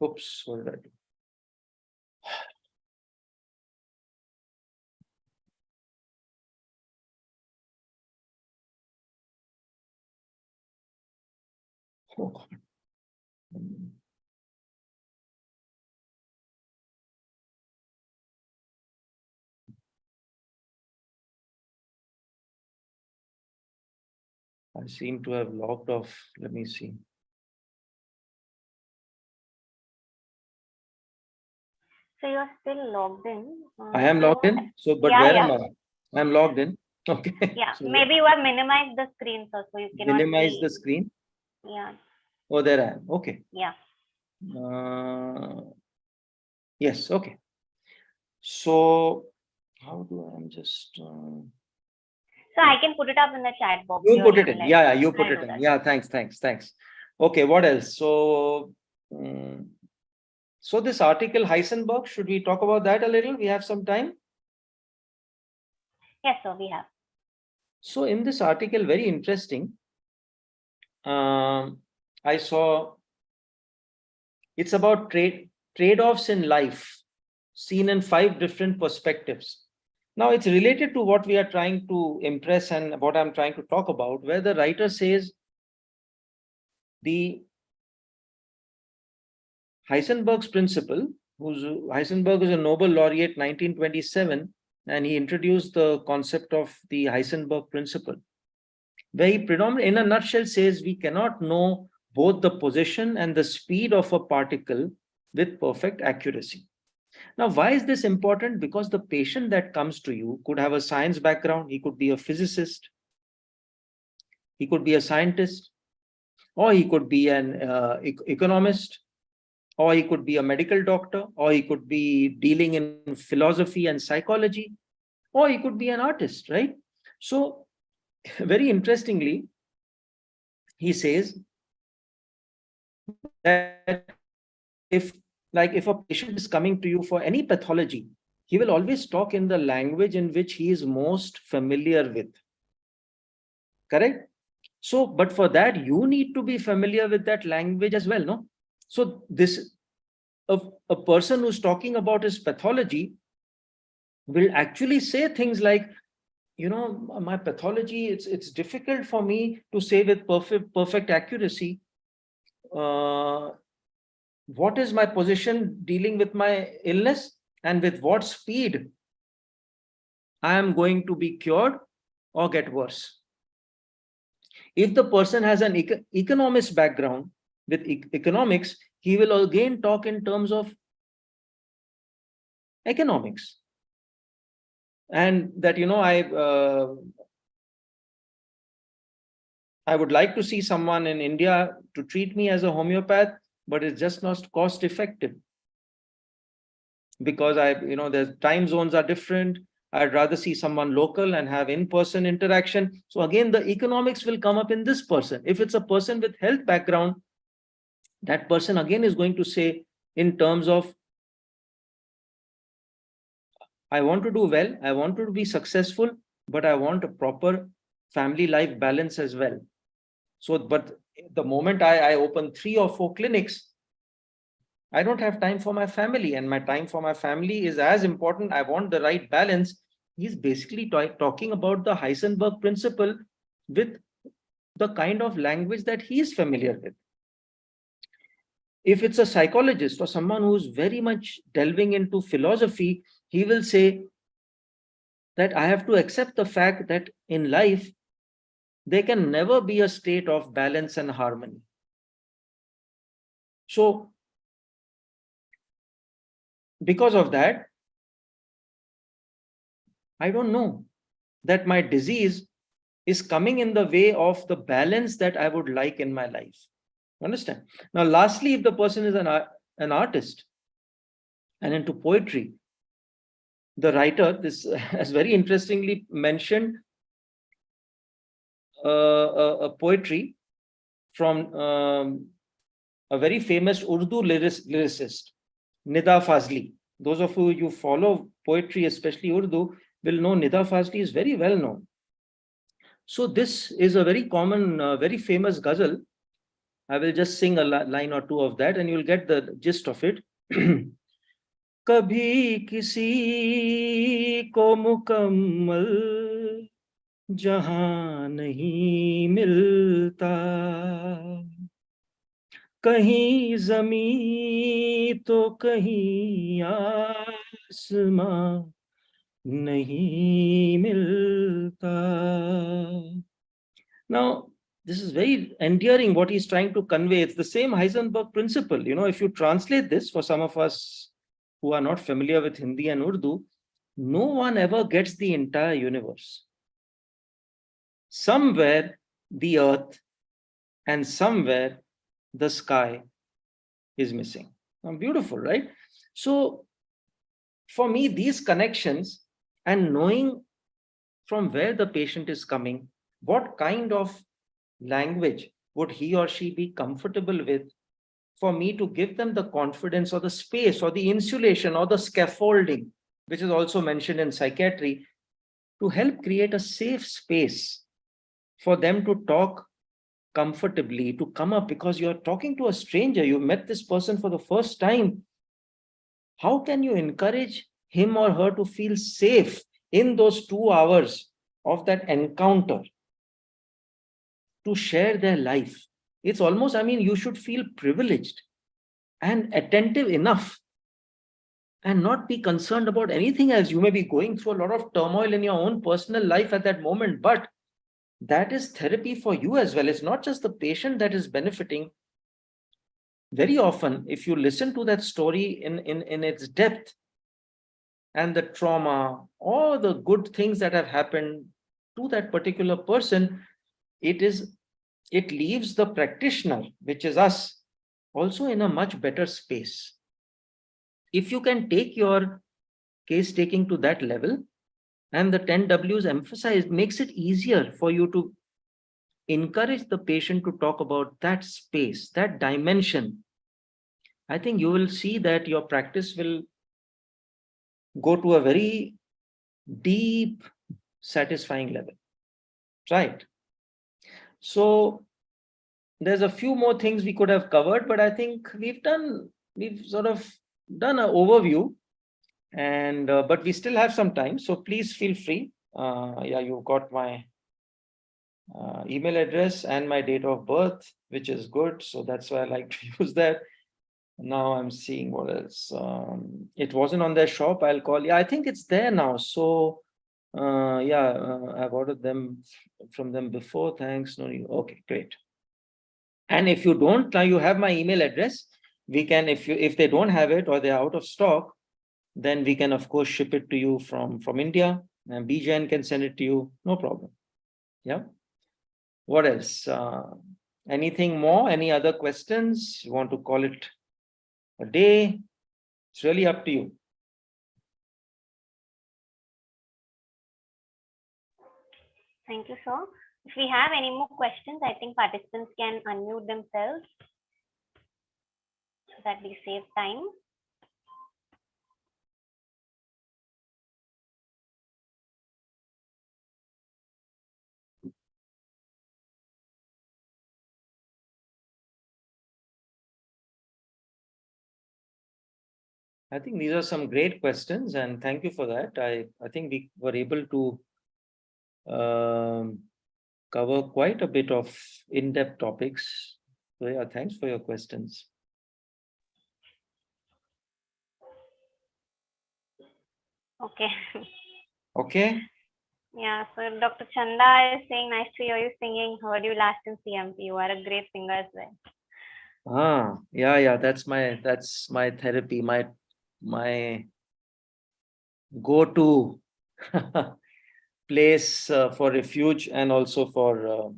oops, what did I do? Oh, God. I seem to have logged off. Let me see. So you're still logged in. I am logged in. So, but yeah, where yeah. am I? I'm logged in. Okay. Yeah, So maybe you have minimized the screen, so you cannot minimize see. the screen. Yeah. Oh, there I am. Okay. Yeah. Yes. Okay. So how do I just? So I can put it up in the chat box. You your put it in. email Yeah, address. you put I'll it do in. that. Yeah, thanks. Okay, what else? So, so this article Heisenberg, should we talk about that a little? We have some time. Yes, sir, we have. So in this article, very interesting. I saw it's about trade-offs in life, seen in 5 different perspectives. Now it's related to what we are trying to impress and what I'm trying to talk about, where the writer says the Heisenberg's principle, Heisenberg is a Nobel laureate 1927, and he introduced the concept of the Heisenberg principle, where he predominantly, in a nutshell, says we cannot know both the position and the speed of a particle with perfect accuracy. Now, why is this important? Because the patient that comes to you could have a science background, he could be a physicist, he could be a scientist, or he could be an economist, or he could be a medical doctor, or he could be dealing in philosophy and psychology, or he could be an artist, right? So, very interestingly, he says that if a patient is coming to you for any pathology, he will always talk in the language in which he is most familiar with. Correct? So, but for that, you need to be familiar with that language as well, no? So this, a person who's talking about his pathology will actually say things like, you know, my pathology, it's difficult for me to say with perfect accuracy what is my position dealing with my illness and with what speed I am going to be cured or get worse. If the person has an economist background with economics, he will again talk in terms of economics. And that, you know, I would like to see someone in India to treat me as a homeopath, but it's just not cost effective. Because the time zones are different. I'd rather see someone local and have in-person interaction. So again, the economics will come up in this person. If it's a person with health background, that person again is going to say in terms of, I want to do well, I want to be successful, but I want a proper family life balance as well. So, but the moment I open 3 or 4 clinics, I don't have time for my family, and my time for my family is as important. I want the right balance. He's basically talking about the Heisenberg principle with the kind of language that he is familiar with. If it's a psychologist or someone who's very much delving into philosophy, he will say that I have to accept the fact that in life, there can never be a state of balance and harmony. So, because of that, I don't know that my disease is coming in the way of the balance that I would like in my life. Understand? Now, lastly, if the person is an artist and into poetry, the writer, this has very interestingly mentioned a poetry from a very famous Urdu lyricist, Nida Fazli. Those of you follow poetry, especially Urdu, will know Nida Fazli is very well known. So this is a very common, very famous ghazal. I will just sing a line or two of that and you'll get the gist of it. कभी किसी को मुकम्मल जहां नहीं मिलता, कहीं ज़मीं तो कहीं आसमां नहीं मिलता. Now, this is very endearing what he's trying to convey. It's the same Heisenberg principle. You know, if you translate this for some of us who are not familiar with Hindi and Urdu, no one ever gets the entire universe. Somewhere the earth and somewhere the sky is missing. Beautiful, right? So for me, these connections and knowing from where the patient is coming, what kind of language would he or she be comfortable with, for me to give them the confidence or the space or the insulation or the scaffolding, which is also mentioned in psychiatry, to help create a safe space for them to talk comfortably, to come up, because you're talking to a stranger, you met this person for the first time. How can you encourage him or her to feel safe in those 2 hours of that encounter to share their life? It's almost, I mean, you should feel privileged and attentive enough and not be concerned about anything else. You may be going through a lot of turmoil in your own personal life at that moment, but that is therapy for you as well. It's not just the patient that is benefiting. Very often, if you listen to that story in its depth and the trauma, or the good things that have happened to that particular person, it leaves the practitioner, which is us, also in a much better space. If you can take your case taking to that level, and the 10 Ws emphasized, makes it easier for you to encourage the patient to talk about that space, that dimension. I think you will see that your practice will go to a very deep, satisfying level, right? So there's a few more things we could have covered, but I think we've sort of done an overview, and but we still have some time, so please feel free. Yeah, you got my email address and my date of birth, which is good, so that's why I like to use that. Now I'm seeing what else. It wasn't on their shop. I'll call. Yeah, I think it's there now. So I've ordered them from them before. Thanks. No, okay, great. And if you don't, now you have my email address. We can, if they don't have it or they're out of stock, then we can of course ship it to you from India, and BJN can send it to you. No problem. Yeah. What else? Anything more? Any other questions? You want to call it a day? It's really up to you. Thank you, sir. If we have any more questions, I think participants can unmute themselves so that we save time. I think these are some great questions, and thank you for that. I think we were able to cover quite a bit of in-depth topics. So yeah, thanks for your questions. Okay. Okay. Yeah, so Dr. Chanda is saying, nice to hear you singing. Heard you last in CMP. You are a great singer as well. Yeah, that's my therapy, my go-to place for refuge and also for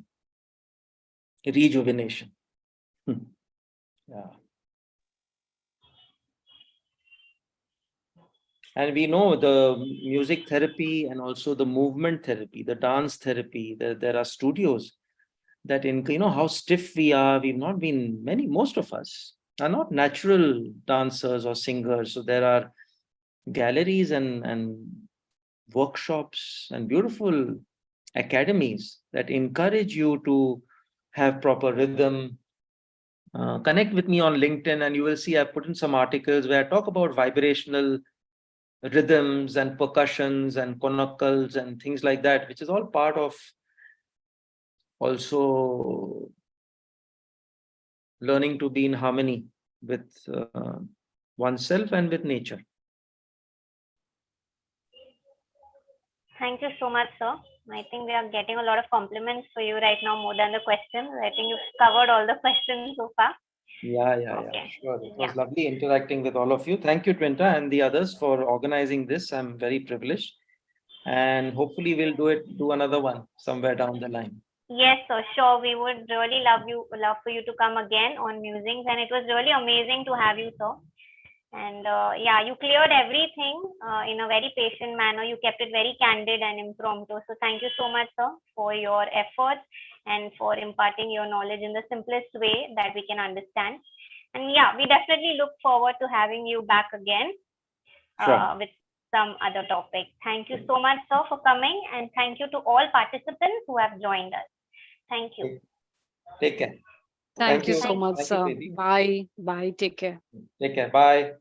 rejuvenation. Yeah. And we know the music therapy and also the movement therapy, the dance therapy, there are studios that how stiff we are. We've not been, most of us are not natural dancers or singers. So there are galleries and workshops and beautiful academies that encourage you to have proper rhythm. Connect with me on LinkedIn and you will see I've put in some articles where I talk about vibrational rhythms and percussions and conocles and things like that, which is all part of also learning to be in harmony with oneself and with nature. Thank you so much, sir. I think we are getting a lot of compliments for you right now, more than the questions. I think you've covered all the questions so far. Yeah. Sure. It was lovely interacting with all of you. Thank you, Twinta, and the others for organizing this. I'm very privileged. And hopefully we'll do another one somewhere down the line. Yes, sir, sure. We would really love for you to come again on Musings. And it was really amazing to have you, sir. And yeah, you cleared everything in a very patient manner. You kept it very candid and impromptu. So thank you so much, sir, for your efforts and for imparting your knowledge in the simplest way that we can understand. And yeah, we definitely look forward to having you back again with some other topic. Thank you so much, sir, for coming. And thank you to all participants who have joined us. Thank you. Take care. Thank you so much, sir. Bye. Bye. Take care. Take care. Bye.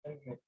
Okay.